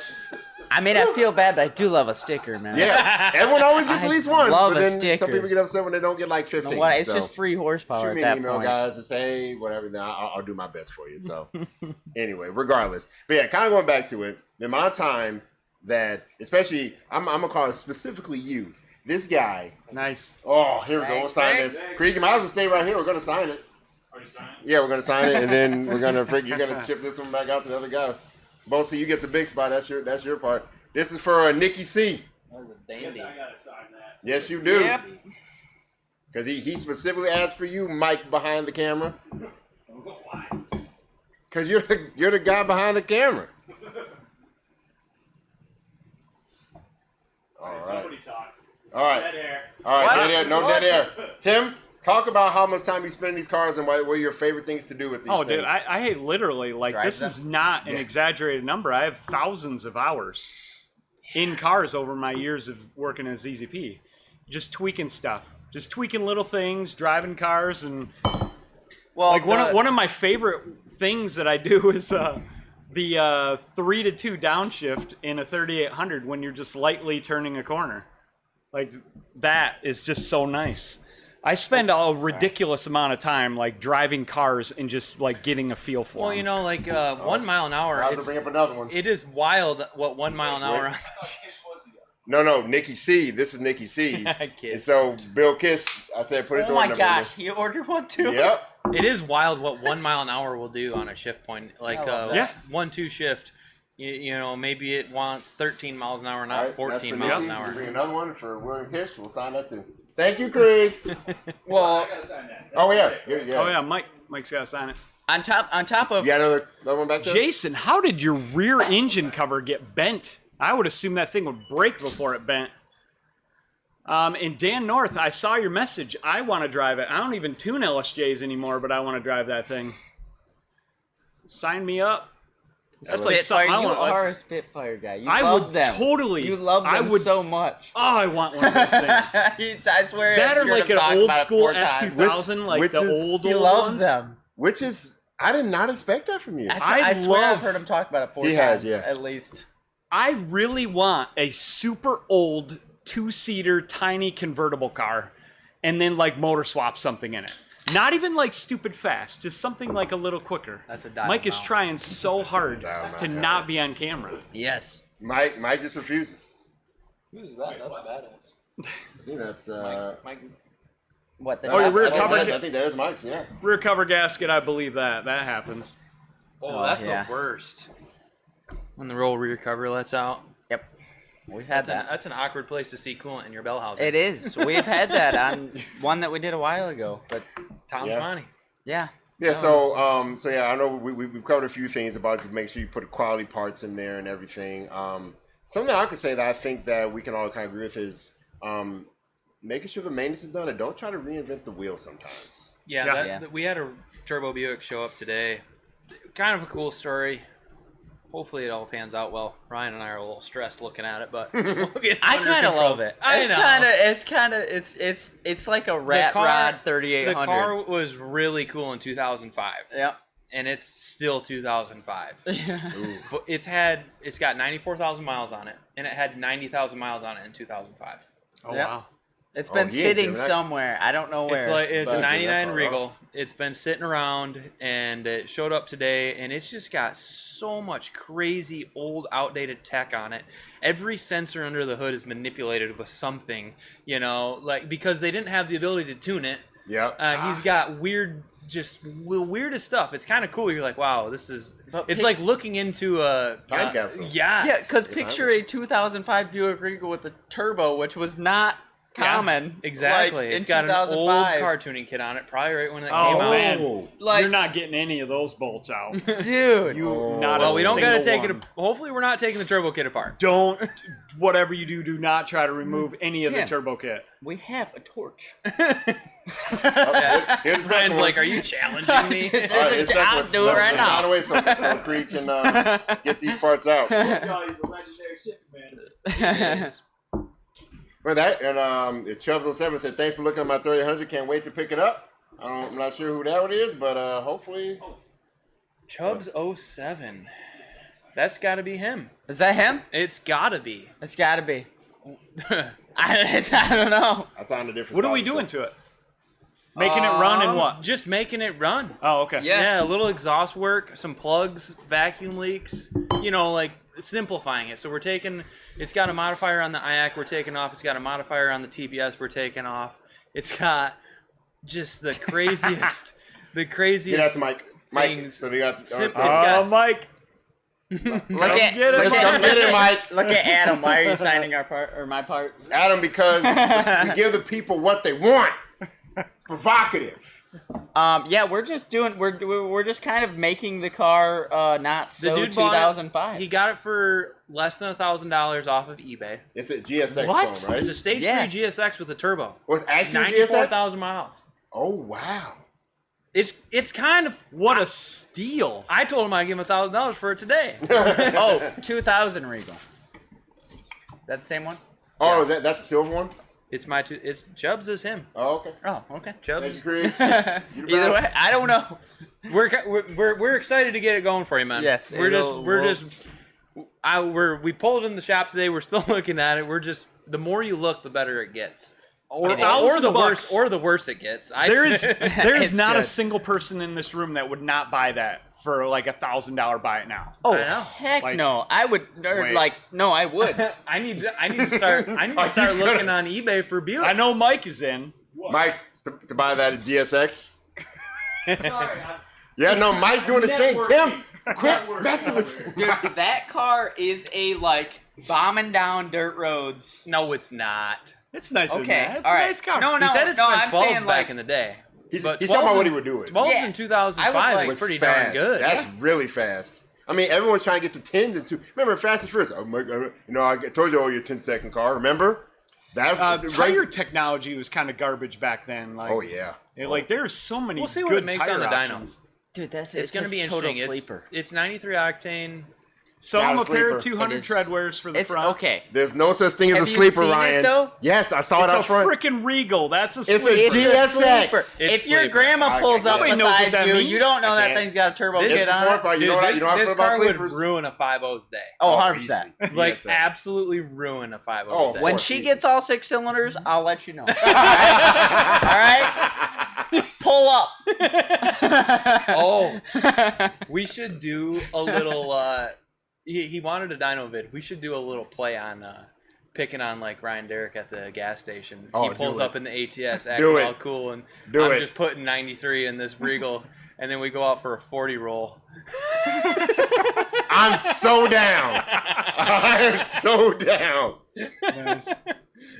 I mean, I feel bad, but I do love a sticker, man. Yeah. Everyone always gets I at least one. love but a then sticker. some people get upset when they don't get like 15. You know what? It's so just free horsepower shoot me at an that email, point. guys, and say, hey, whatever. Then I'll do my best for you. So anyway, regardless. But yeah, kind of going back to it, the amount of time that, especially, I'm going to call it specifically you. This guy. Nice. Oh, here we go. We'll Thanks, sign Craig. this. Craig, you might as well stay right here. We're going to sign it. Are you signing? Yeah, we're going to sign it, and then we're going to, you're going to chip this one back out to the other guy. Both, so you get the big spot. That's your part. This is for Nikki C. That was a Yes, dandy. I gotta sign that. Yes, you do. Yep. Because he specifically asked for you, Mike, behind the camera. Why? Because you're the guy behind the camera. All right. Somebody talk. All right. Dead air. All right, What? dead air. No dead air. Tim, talk about how much time you spend in these cars and what are your favorite things to do with these Oh, things. dude, I literally, like, Drive this them? is not an Yeah. exaggerated number. I have thousands of hours in cars over my years of working as ZZP. Just tweaking stuff. Just tweaking little things, driving cars, and Well, like one of my favorite things that I do is the 3-2 downshift in a 3800 when you're just lightly turning a corner. Like, that is just so nice. I spend a ridiculous amount of time like driving cars and just like getting a feel for Well, them. you know, like 1 mile an hour. I'll have to bring up another one. It is wild what 1 mile an hour. No, Nikki C. This is Nikki C's. Kiss. And so Bill Kiss, I said, put his Oh order my number gosh, he ordered one too. in there. Yep. It is wild what 1 mile an hour will do on a shift point. Like I love that. 1-2 shift. You know, maybe it wants 13 miles an hour, All not right, that's 14 for miles Nikki. an hour. We'll bring another one for William Kish. We'll sign that too. Thank you, Craig. Well, gotta sign that. Oh yeah. Oh yeah, Mike's got to sign it. on top of You got another one back there? Jason, how did your rear engine cover get bent? I would assume that thing would break before it bent. And Dan North, I saw your message. I want to drive it. I don't even tune LSJs anymore, but I want to drive that thing. Sign me up. That's like Spitfire. something I You want. are a Spitfire guy. You I love would them. totally. You love them I would so much. Oh, I want one of those things. I swear. That I've or heard like him an talk old about it school 4 times. S2000, like Which the is- old He old loves ones. them. Which is, I did not expect that from you. I swear love- I've heard him talk about it 4 He times has, yeah. at least. I really want a super old 2-seater tiny convertible car and then like motor swap something in it. Not even like stupid fast, just something like a little quicker. That's a dial Mike is mount. trying so hard Dial to mount, not yeah. be on camera. Yes. Mike just refuses. Who's that? That's badass. I think that's, Mike. What the? Oh, your rear I think cover. I think that is Mike's, yeah. Rear cover gasket, I believe that. That happens. Oh, that's yeah. the worst. When the roll rear cover lets out. Yep. We've had that. That's an awkward place to see coolant in your bell housing. It is. We've had that on one that we did a while ago. But Tom's Yeah. money. yeah. Yeah, so yeah, I know we've covered a few things about to make sure you put quality parts in there and everything. Something I could say that I think that we can all kind of agree with is making sure the maintenance is done and don't try to reinvent the wheel sometimes. Yeah, Yeah. we had a turbo Buick show up today. Kind of a cool story. Hopefully it all pans out well. Ryan and I are a little stressed looking at it, but we'll get it I under kind of control. love it. I know. It's like a rat car- rod The 3800. car was really cool in 2005, Yep. and it's still 2005. Yeah. Ooh. But it's got 94,000 miles on it, and it had 90,000 miles on it in 2005. Oh, Yep. wow. It's Oh, been he ain't sitting doing that. somewhere. I don't know where. It's but- a 99 that car, Regal. It's been sitting around, and it showed up today, and it's just got so much crazy old outdated tech on it. Every sensor under the hood is manipulated with something, you know, like because they didn't have the ability to tune it. Yep. He's got just the weirdest stuff. It's kind of cool. You're like, wow, this is. But It's pic- like looking into a Time capsule. Yeah. Yeah, because Yeah, picture a 2005 Buick Regal with a turbo, which was not common. Exactly. Like, It's in got an old 2005. car tuning kit on it, probably right when it Oh, came out. man. Like, You're not getting any of those bolts out. dude. You not Well, a we don't gotta single take one. it. Hopefully, we're not taking the turbo kit apart. Don't, whatever you do not try to remove any of the Tim. turbo kit. We have a torch. Yeah. Here's the second Ryan's one. like, "Are you challenging me?" Just- All right, here's the second I'll one. do it right Let's sign now. away so Creek can get these parts out. Y'all, he's a legendary shipping man. Well, that and Chubbs07 said, "Thanks for looking at my 3800. Can't wait to pick it up." I'm not sure who that one is, but hopefully. Chubbs 07. That's got to be him. Is that him? It's got to be. It's got to be. I don't know. I signed a different. What are we style, doing so- to it? Making it run and what? Just making it run. Oh, okay. Yeah. Yeah, a little exhaust work, some plugs, vacuum leaks, you know, like simplifying it. So we're taking, it's got a modifier on the IAC we're taking off. It's got a modifier on the TBS we're taking off. It's got just the craziest, Get out to Mike. Mike. things. So they got. Sim- uh, it's got- Oh, Mike. Look at, get it, look Mike. at, Come get it, Mike. Look at Adam. Why are you signing our part or my parts? Adam, because we give the people what they want. It's provocative. Yeah, we're just doing. We're just kind of making the car not The so dude bought it. 2005. He got it for less than $1,000 off of eBay. It's a GSX What? phone, right? It's a Stage Yeah. 3 GSX with a turbo. Was it actually a GSX? 94,000 miles. Oh wow. It's kind of. What a steal. I told him I'd give him $1,000 for it today. Oh, 2000 Regal. That the same one? Oh, that's the silver one. It's Chubbs is him. Oh, okay. Oh, okay. Chubbs. Thank you, Craig. You the Either best. way, I don't know. We're excited to get it going for you, man. Yes, we pulled it in the shop today. We're still looking at it. The more you look, the better it gets. or $1,000 the bucks. worst, or the worst it gets. There's It's not a good. single person in this room that would not buy that for like $1,000 buy it now. Oh I know. heck Like- no! I would Wait. no, I would. I need to start looking on eBay for Buick. I know Mike is in. Mike's to buy that at GSX. Sorry, I'm Yeah, no, Mike's doing his thing. Tim, quit Networking. messing with Dude, that car is a like bombing down dirt roads. No, it's not. It's nice. Okay, It's all a right. nice car. No, He said it's been I'm 12s saying back like in the day. He's But talking about 12s what he would do with it. 12s Yeah. in 2005 I would is like- pretty fast. darn good. That's really fast. I mean, everyone's trying to get to 10s and 2. Remember, Fast and Furious. Oh my God, I told you, your 10-second car. Remember? That's Tire technology was kind of garbage back then. Like, Oh yeah. like there's so many. We'll see good what it makes tire on the options. dynos. dude, It's it's going to be total interesting. sleeper. It's 93 octane. Sell Not them a a pair of sleeper. 200 It is- treadwears for the It's front. okay. There's no such thing as Have a you sleeper, seen it, Ryan. though? Yes, I saw it It's a out front. freaking Regal. That's a It's a sleeper. It's a GSX. sleeper. It's If your sleeper. grandma pulls up Nobody knows what beside that you, means. you don't know I that can't. thing's got a turbo This kit is on before it. part. You Dude, know what? this, You know what I this feel about car would sleepers? ruin a 5.0's day. Oh, Oh, 100%. easy. Like, GSX. absolutely ruin a 5.0's Oh, day. of When course, she easy. gets all 6 cylinders, I'll let you know. All right? Pull up. Oh, we should do a little. He wanted a dyno vid. We should do a little play on picking on like Ryan Derrick at the gas station. Oh, He do pulls it. up in the ATS, Do acting it. all cool, and Do I'm it. just putting 93 in this Regal, and then we go out for a 40 roll. I'm so down. I'm so down. Nice.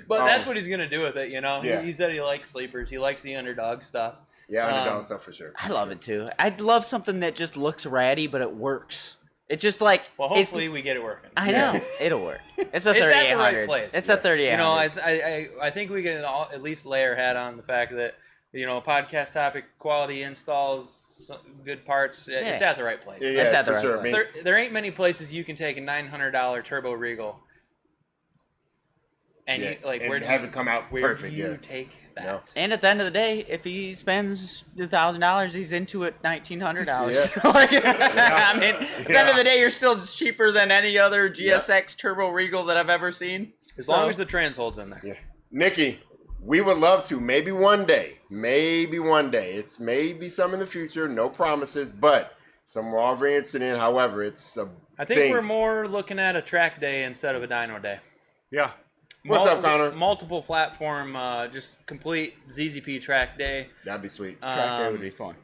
But Oh. that's what he's gonna do with it, you know. Yeah. He said he likes sleepers. He likes the underdog stuff. Yeah, underdog Um, stuff for sure. I love it too. I'd love something that just looks ratty, but it works. It's just like Well, it's- hopefully we get it working. I know it'll work. It's a It's at the 3800. right place. It's a 3800. You know, I think we can all, at least lay our hat on the fact that, you know, podcast topic, quality installs, good parts. It's Yeah. at the right place. Yeah, That's at the for right sure. I place. mean, There ain't many places you can take a $900 turbo Regal and yeah, you, like and where do have you, it come out where perfect. do you Yeah. take that? No. And at the end of the day, if he spends $1,000, he's into it $1,900. Yeah. Like, I mean, at the end of Yeah. the day, you're still cheaper than any other GSX Turbo Regal that I've ever seen. As long as the trans holds in there. Yeah. Nikki, we would love to. Maybe one day. Maybe one day. It's maybe some in the future. No promises, but some we're all very interested in. However, it's a I think thing. we're more looking at a track day instead of a dyno day. Yeah. What's up, Connor? Multiple platform, just complete ZZP track day. That'd be sweet. Track day would be fun.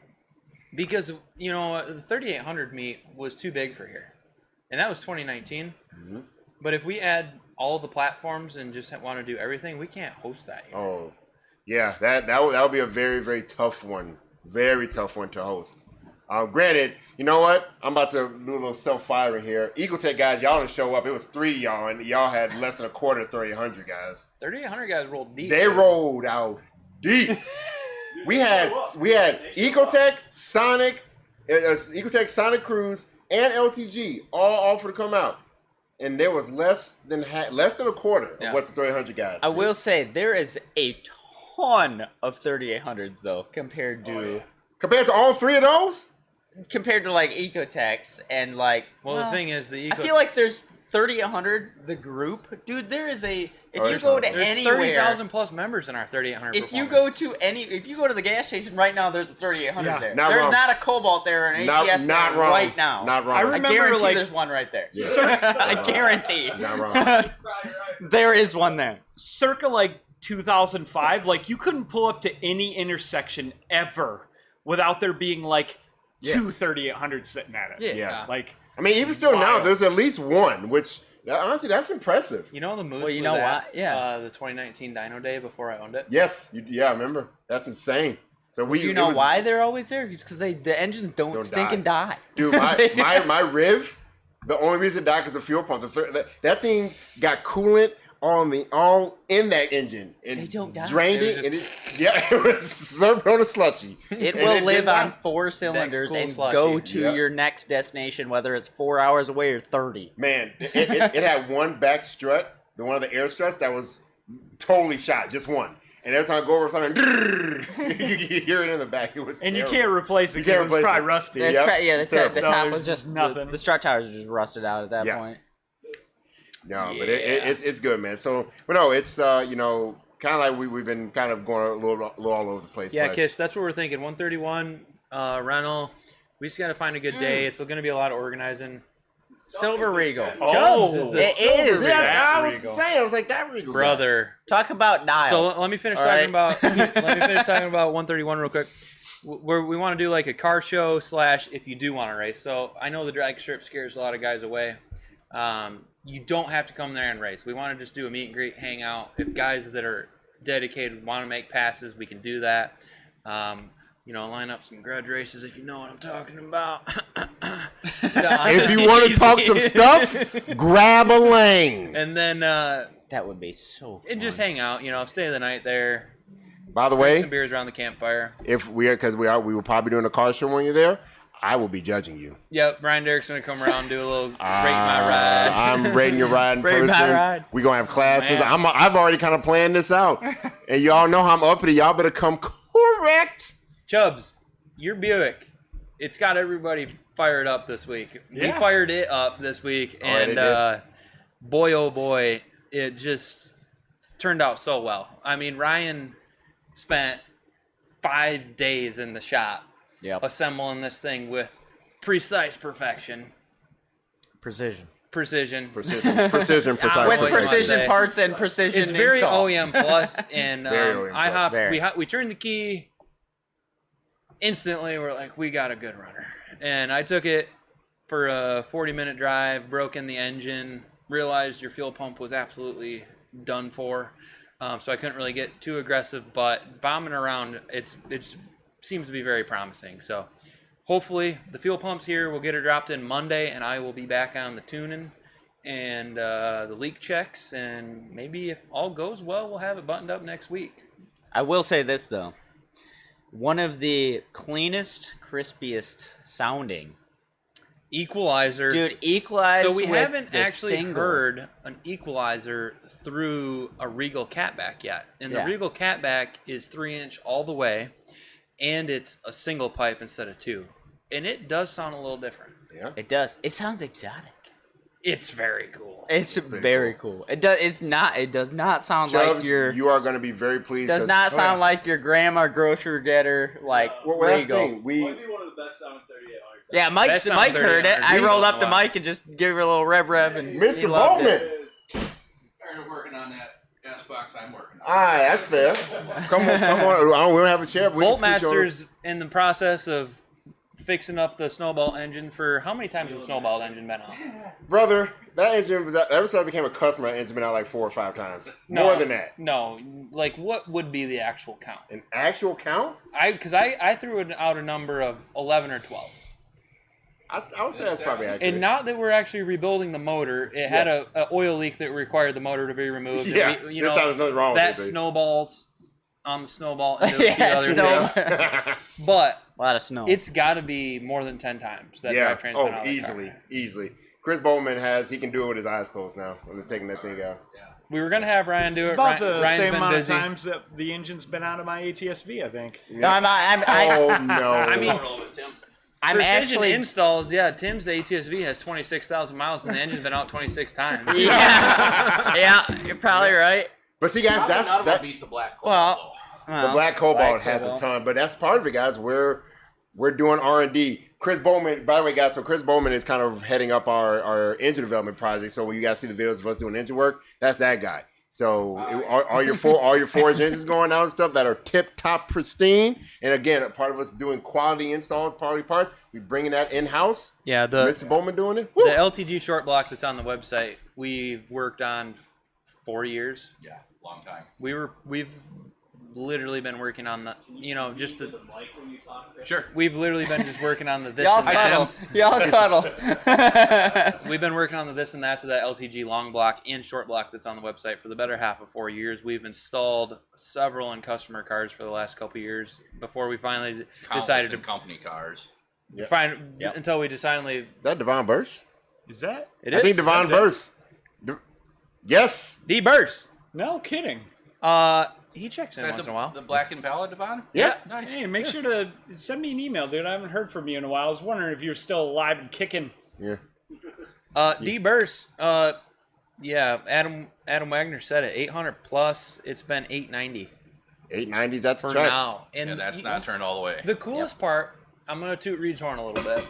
Because, you know, the 3800 meet was too big for here. And that was 2019. Mm-hmm. But if we add all the platforms and just want to do everything, we can't host that here. Oh, yeah. That would be a very, very tough one. Very tough one to host. Granted, you know what? I'm about to do a little self-firing here. Ecotech guys, y'all didn't show up. It was 3 of y'all, and y'all had less than a quarter of 3800 guys. 3800 guys rolled deep. They rolled out deep. we had Ecotech, Sonic, Ecotech, Sonic Cruise, and LTG all offered to come out, and there was less than a quarter Yeah. of what the 3800 guys. I will say there is a ton of 3800s though compared to compared to all 3 of those. like Ecotechs and like. Well, the thing is, the I Eco... feel like there's 3800 the group, dude. There is a if Oh, you there's go not. to there's anywhere. 30,000 plus members in our 3800 If you Performance. go to the gas station right now, there's a 3800 Yeah. there. Not There's wrong. not a Cobalt there or an Not ATS there wrong. right now. Not wrong. I I remember, guarantee like- there's one right there. Yeah. I guarantee. Not wrong. Right. There is one there. Circa like 2005, like you couldn't pull up to any intersection ever without there being like two 3800s sitting at it. Yeah. Like, I mean, even still now, Wild. there's at least one, which honestly, that's impressive. You know the Moose Well, you was know at what? Yeah. the 2019 Dyno Day before I owned it. Yes, yeah, I remember. That's insane. So Do you know why they're always there? It's because the engines don't Don't stink and die. Dude, my Riv, the only reason it died because of fuel pump. That thing got coolant all in that engine and They don't die. drained It it, was and it was served on a slushy. It And will didn't live die. on 4 cylinders cool and slushy. go to Yep. your next destination, whether it's 4 hours away or 30. Man, it had one back strut, one of the air struts that was totally shot, just one. And every time I go over something, you hear it in the back. It was and you terrible. can't replace it You can't because it's replace probably it. rusty. That's Yep. the It's terrible. top So was there's just nothing. The strut tires are just rusted out at that Yeah. point. No, but Yeah. it's good, man. So, but no, it's kind of like we've been kind of going a little all over the place. Yeah, but Kish, that's what we're thinking. 131 rental. We just got to find a good day. It's going to be a lot of organizing. Silver Regal. Chubbs is the it silver is. Regal. yeah, I was Regal. saying, I was like that Regal. Brother. Talk about dial. So let me finish All talking right. about let me finish talking about 131 real quick. We want to do like a car show / if you do want to race. So I know the drag strip scares a lot of guys away. You don't have to come there and race. We want to just do a meet and greet, hang out. If guys that are dedicated want to make passes, we can do that. Line up some grudge races if you know what I'm talking about. If you want to talk some stuff, grab a lane. And then that would be so and just fun. hang out. Stay the night there. By the Drink way, some beers around the campfire. if we will probably doing a car show when you're there. I will be judging you. Yep, Brian Derrick's gonna come around and do a little rate my ride. I'm rating your ride in Rate my person. ride. We're gonna have classes. Man. I've already kind of planned this out, and y'all know how I'm uppity. Y'all better come correct. Chubbs, your Buick, it's got everybody fired up this week. We Yeah. fired it up this week, Oh, it and boy, oh boy, it just turned out so well. I mean, Ryan spent 5 days in the shop Yep. assembling this thing with precise perfection, Precision. precision. Precision, precise. With With perfection. precision say. parts and precision It's very install. OEM plus, and Very OEM I plus. hopped. Very. We turned the key. Instantly, we're like, we got a good runner, and I took it for a 40-minute drive. Broke in the engine. Realized your fuel pump was absolutely done for, so I couldn't really get too aggressive. But bombing around, it seems to be very promising. So hopefully the fuel pump's here. We'll get her dropped in Monday, and I will be back on the tuning and the leak checks, and maybe if all goes well, we'll have it buttoned up next week. I will say this though. One of the cleanest, crispiest sounding. Equalizer. Dude, equalized. So we with haven't the actually single. heard an equalizer through a Regal catback yet. And Yeah. the Regal catback is 3-inch all the way, and it's a single pipe instead of 2. And it does sound a little different. Yeah. It does. It sounds exotic. It's very cool. It's very cool. It does. It's not. It does not sound like Chubbs, your. you are going to be very pleased. Does 'cause- not Oh, sound yeah. like your grandma grocery getter like Well, that's the Regal. thing. Might be one of the best sounding 3800s. Yeah, That's not Mike heard it. 3800. I We rolled don't up the know why. mic and just gave her a little rev, and Mr. he loved Bowman. it. Started working on that gas box I'm working on. All right, that's fair. Come on. We don't have a chair. But we can scooch over. Boltmaster's in the process of fixing up the Snowball engine for how many times has the Snowball engine been out? Brother, that engine was ever since I became a customer, that engine been out like 4 or 5 times. More than that. No, like what would be the actual count? An actual count? Because I threw out a number of 11 or 12. I would say that's probably accurate. And not that we're actually rebuilding the motor, it had a oil leak that required the motor to be removed. Yeah, And we, this time there's nothing wrong with that it, dude. snowballs on the Snowball and those Yeah, other snow- things. But A lot of snow. it's got to be more than 10 times that Yeah. drivetrain's Oh, been out of the easily, car. easily. Chris Bowman he can do it with his eyes closed now. When they're taking that thing out. We were going to have Ryan do It's it. about the Ryan's same been amount busy. of times that the engine's been out of my ATSV, I think. No, I'm Oh no! I mean, Tim. I'm Precision actually. installs, Tim's ATSV has 26,000 miles and the engine's been out 26 times. Yeah, yeah, you're probably right. but see, guys, Probably that's none of them that. beat the black Well, Cobalt, The Black Cobalt Black has Cobalt. a ton, but that's part of it, guys. We're doing R&D. Chris Bowman, by the way, guys, so Chris Bowman is kind of heading up our engine development project. So when you guys see the videos of us doing engine work, that's that guy. So all your Forge engines going out and stuff that are tip top pristine. And again, a part of us doing quality installs, quality parts. We bringing that in house. Yeah, Mr. Bowman doing it. the Woo! LTG short block that's on the website, we've worked on 4 years. Yeah, long time. We've literally been working on the, just the. The mic when you talk. Sure. We've literally been just working on the this y'all and cuddle. that. Y'all cuddle. We've been working on the this and that to that LTG long block and short block that's on the website for the better half of 4 years. We've installed several in customer cars for the last couple of years before we finally Countless decided to in company cars. Yeah. find Yep. until we decided Is that Devon Burst? Is that? it I is. think Devon Burst. Yes. D burst. No kidding. He checks in Is that once in a while. the black and Impala, Devon? Yeah. Nice. Hey, make sure to send me an email, dude. I haven't heard from you in a while. I was wondering if you were still alive and kicking. Yeah. D burst. Yeah, Adam Wagner said it. 800 plus. It's been 890 890s. That's for the track. now. And Yeah, that's not turned all the way. the coolest part. I'm gonna toot Reed's horn a little bit.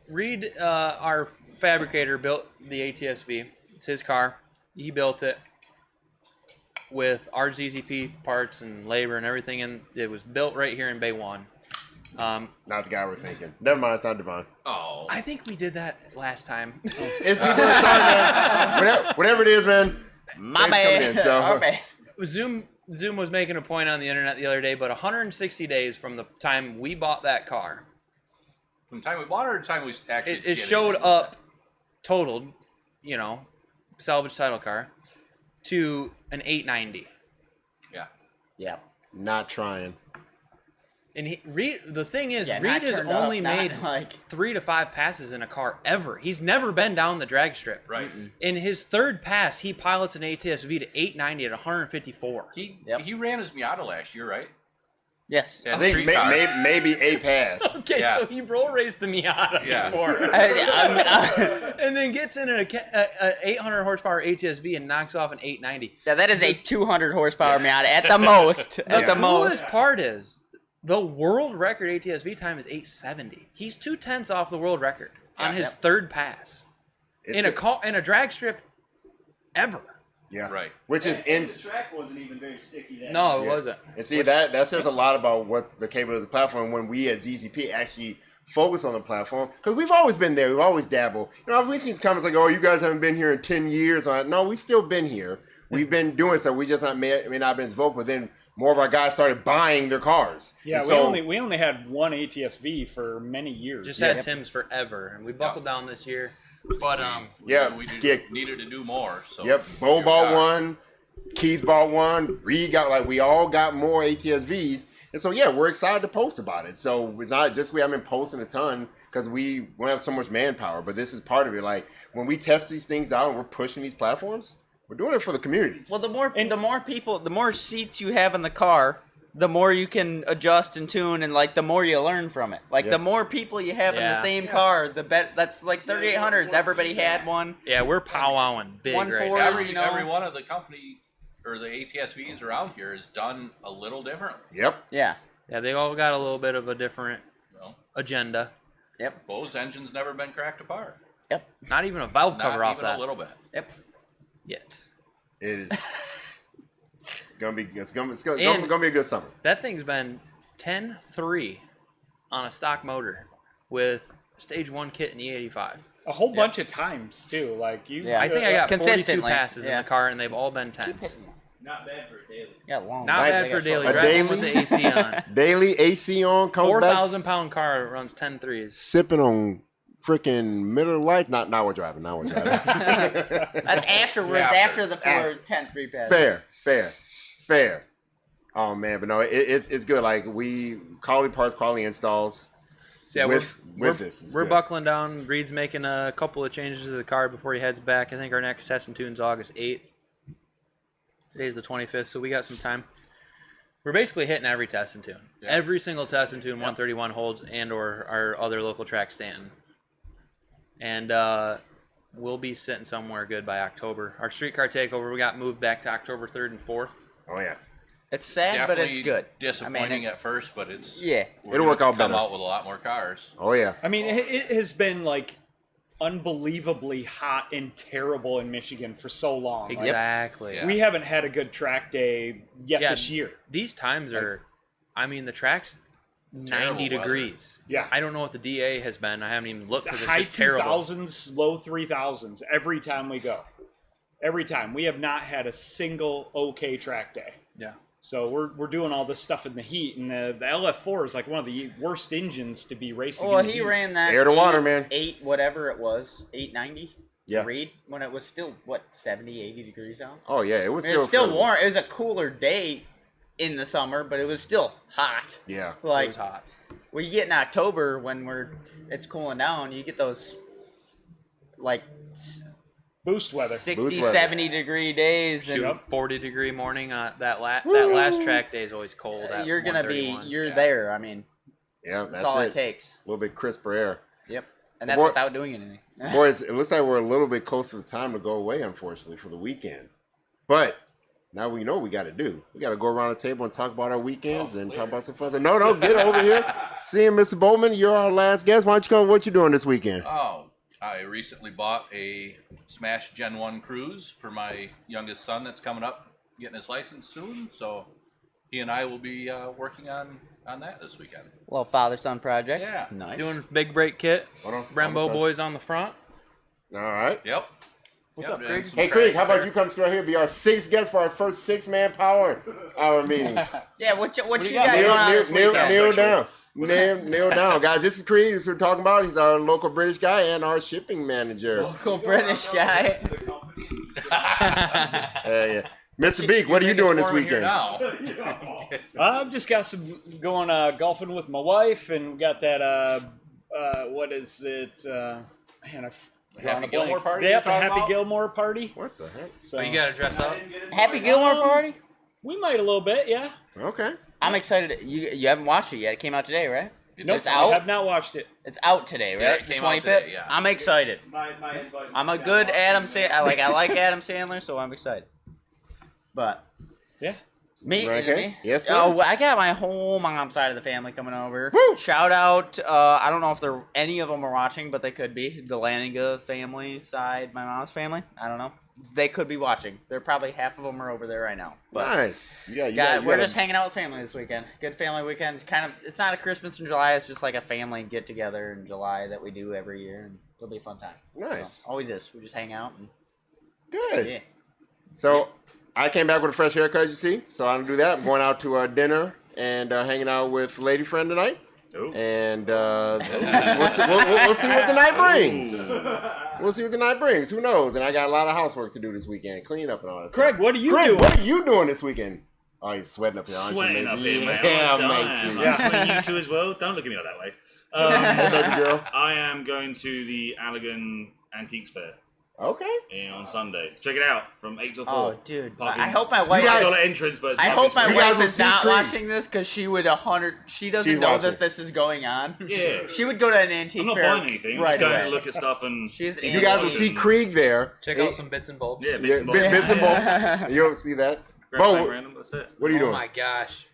Reed, our fabricator, built the ATSV. It's his car. He built it with our ZZP parts and labor and everything, and it was built right here in Bay One. Not the guy we're thinking. Never mind. It's not Devon. Oh. I think we did that last time. It's people that started, man. Whatever it is, man. My Thanks for coming in, bad. so- My bad. Zoom was making a point on the internet the other day, but 160 days from the time we bought that car, From the time we bought it or the time we actually it get showed up totaled, salvage title car, to an 890. Yeah. Yeah. Not trying. And the thing is, Yeah, Reed not has turned up, only not made like 3 to 5 passes in a car ever. He's never been down the drag strip. Right. In his third pass, he pilots an ATSV to 890 at 154. He ran his Miata last year, right? yes. Yeah, I think street car. maybe a pass. Okay, Yeah. so he roll raced the Miata Yeah. before. Yeah, And then gets in a 800 horsepower ATSV and knocks off an 890. that is a 200 horsepower Miata at the most. At the The most. coolest part is the world record ATSV time is 870. He's 2/10 off the world record on his third pass It's in a drag strip ever. Yeah. Right. Which is And the in. track wasn't even very sticky then. No, it Yeah. wasn't. And see that says a lot about what the capability of the platform when we at ZZP actually focus on the platform, because we've always been there, we've always dabbled. We've seen comments like, "Oh, you guys haven't been here in 10 years." No, we've still been here. We've been doing so. We just may not been as vocal. But then more of our guys started buying their cars. Yeah, And we only had one ATSV for many years. Just had Tim's forever, and we buckled down this year. But Yeah, We yeah. needed to do more. So Yep, Bo here we bought are. one, Keith bought one, Reed got we all got more ATSVs, and so yeah, we're excited to post about it. So it's not just we haven't been posting a ton because we don't have so much manpower, but this is part of it. Like when we test these things out and we're pushing these platforms, we're doing it for the communities. Well, the more seats you have in the car, the more you can adjust and tune, and the more you learn from it. The more people you have in the Yeah. same car, the better. That's like 3800s. Everybody had one. yeah, we're powwowing big right 140. now. Every one of the company or the ATSVs around here is done a little different. Yep. Yeah. Yeah, they all got a little bit of a different You know, agenda. Yep. Bo's engine's never been cracked apart. Yep. Not even a valve Not cover off even that a little bit. Yep. yet. It is gonna be it's gonna And- be a good summer. That thing's been 10.3 on a stock motor with stage 1 kit in E85. a whole bunch of times too. Yeah. I think I got 42 Consistently, passes in yeah. the car, and they've all been 10s. Not bad for a daily. Yeah, long. Not Nice. bad for daily A driving with daily? the AC on. Daily AC on comes back 4,000-pound car runs 10 threes. sipping on freaking Miller Lite. Not now we're driving. Now we're driving. That's afterwards. Yeah, after the 4-10-3 pass. Fair. Oh man, but no, it's good. Like we quality parts, quality installs. So yeah, with we're, this, it's we're good. buckling down. Reed's making a couple of changes to the car before he heads back. I think our next test and tune's August 8th. Today's the 25th, so we got some time. We're basically hitting every test and tune. Yeah. Every single test and tune 131 holds and or our other local track Stanton. And we'll be sitting somewhere good by October. Our streetcar takeover, we got moved back to October 3rd and 4th. Oh yeah, It's sad, but Definitely it's good. disappointing at first, but it's Yeah. we're It'll gonna work out come better. out with a lot more cars. oh yeah. I mean, it has been unbelievably hot and terrible in Michigan for so long. Like, Exactly. Yeah. we haven't had a good track day yet Yeah. this year. These times are, the track's 90 Terrible degrees. Yeah. I don't know what the DA has been. I haven't even looked because it's High just terrible. 2000s, low 3000s every time we go. Every time. We have not had a single okay track day. Yeah. So we're doing all this stuff in the heat, and the LF4 is one of the worst engines to be racing. Well, in the he heat. ran that Air to water, man. 8 whatever it was, 890. Yeah. Reed when it was still 70, 80 degrees out. Oh yeah, it was It was still fairly- warm. It was a cooler day in the summer, but it was still hot. Yeah. It Like was hot. when you get in October when it's cooling down, you get those Boost weather. 60, Boost weather. 70 degree days, and Yep. 40-degree morning. That last track day is always cold. At you're gonna be 131. you're there. I mean, Yeah, that's all it. it takes. A little bit crisper air. Yep. And that's Boy- without doing anything. Boys, it looks like we're a little bit close to the time to go away, unfortunately, for the weekend. But now we know what we got to do. We got to go around the table and talk about our weekends and talk about some fun. No, get over here. Seeing Mr. Bowman, you're our last guest. Why don't you come? What you doing this weekend? Oh, I recently bought a Smash Gen 1 Cruise for my youngest son that's coming up, getting his license soon. So he and I will be working on that this weekend. Little father-son project. Yeah. Nice. Doing big break kit. Hold on. Brembo boys on the front. All right. Yep. What's Yep, up, doing Craig? some Hey, Craig, crash how about there. you come right here? Be our sixth guest for our first 6-man power hour meeting. Yeah, what you you guys got? going on this weekend? Kneel down. Kneel down. Guys, this is Creed. This is who we're talking about. He's our local British guy and our shipping manager. Local British guy. Yeah. Mr. Beak, what are you doing this Forming here weekend? now. I've just got some going golfing with my wife, and we got that. What is it? Man, I've drawn a Gilmore blank. party Yep, you're a talking Happy about? Gilmore party. What the heck? So Oh, you gotta dress up. Happy Gilmore party? we might a little bit, yeah. Okay. I'm excited. You haven't watched it yet. It came out today, right? Nope, It's I out? have not watched it. It's out today, Yeah, right? it The came out 25th? today, yeah. I'm excited. My invite I'm a was good down. Adam Sandler. I like Adam Sandler, so I'm excited. But Yeah. me, Right, is it okay. me? Yes, sir. Oh, I got my whole mom's side of the family coming over. Woo! Shout out. I don't know if any of them are watching, but they could be. The Laniga family side, my mom's family. I don't know. They could be watching. They're probably half of them are over there right now. But Nice. You we're just hanging out with family this weekend. Good family weekend. It's not a Christmas in July. It's just like a family get together in July that we do every year, and it'll be a fun time. Nice. So, always is. We just hang out and Good. yeah. So I came back with a fresh haircut, you see. So I don't do that. I'm going out to dinner and hanging out with a lady friend tonight. Ooh. And we'll see what the night brings. We'll see what the night brings. Who knows? And I got a lot of housework to do this weekend, clean up and all that Craig, stuff. what are you Craig, doing? what are you doing this weekend? Oh, he's sweating up here, aren't Sweating you, up matey? here, man. Yeah, Honestly, I am. matey. I'm sweating you two as well. Don't look at me like that way. Hey, baby girl. I am going to the Allegan Antiques Fair Okay. on Sunday. Check it out from 8 till 4. Oh, dude. Parking. I hope my wife. guys- $5 entrance, but it's I parking hope my free. You guys wife will is see not Creed. watching this because she would 100. She doesn't She's know watching. that this is going on. Yeah. She would go to an antique I'm not fair buying anything. I'm right just going away. to look at stuff and She's You guys will watching. see Krieg there. Check Hey, out some bits and bolts. yeah, yeah, bits and bobs. bits and bolts. You'll see that. Grab Bo, something random, that's it. what are you Oh doing? my gosh.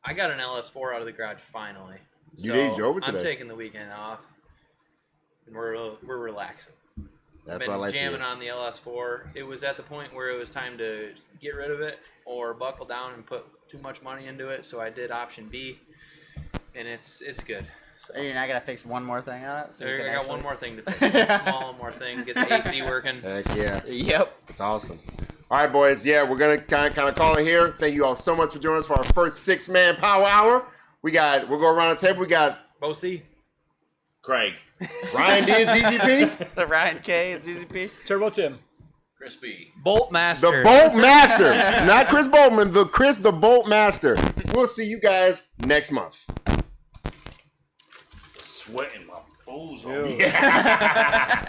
I got an LS4 out of the garage finally. You did over I'm today. taking the weekend off. And we're relaxing. That's Been what I like to jamming hear. on the LS4. It was at the point where it was time to get rid of it or buckle down and put too much money into it. So I did option B, and it's good. So You're not gonna fix one more thing on it. So you can I got actually- one more thing to fix. One small more thing. Get the AC working. Heck yeah. Yep. It's awesome. All right, boys. Yeah, we're going to kind of call it here. Thank you all so much for joining us for our first 6-man power hour. We'll go around the table. We got Bo C. Craig. Ryan D and ZZP. The Ryan K and ZZP. Turbo Tim. Crispy. Bolt The Master. Bolt Master. Not Chris Boltman, the Bolt Master. We'll see you guys next month. Sweating my balls Ew. off. Yeah.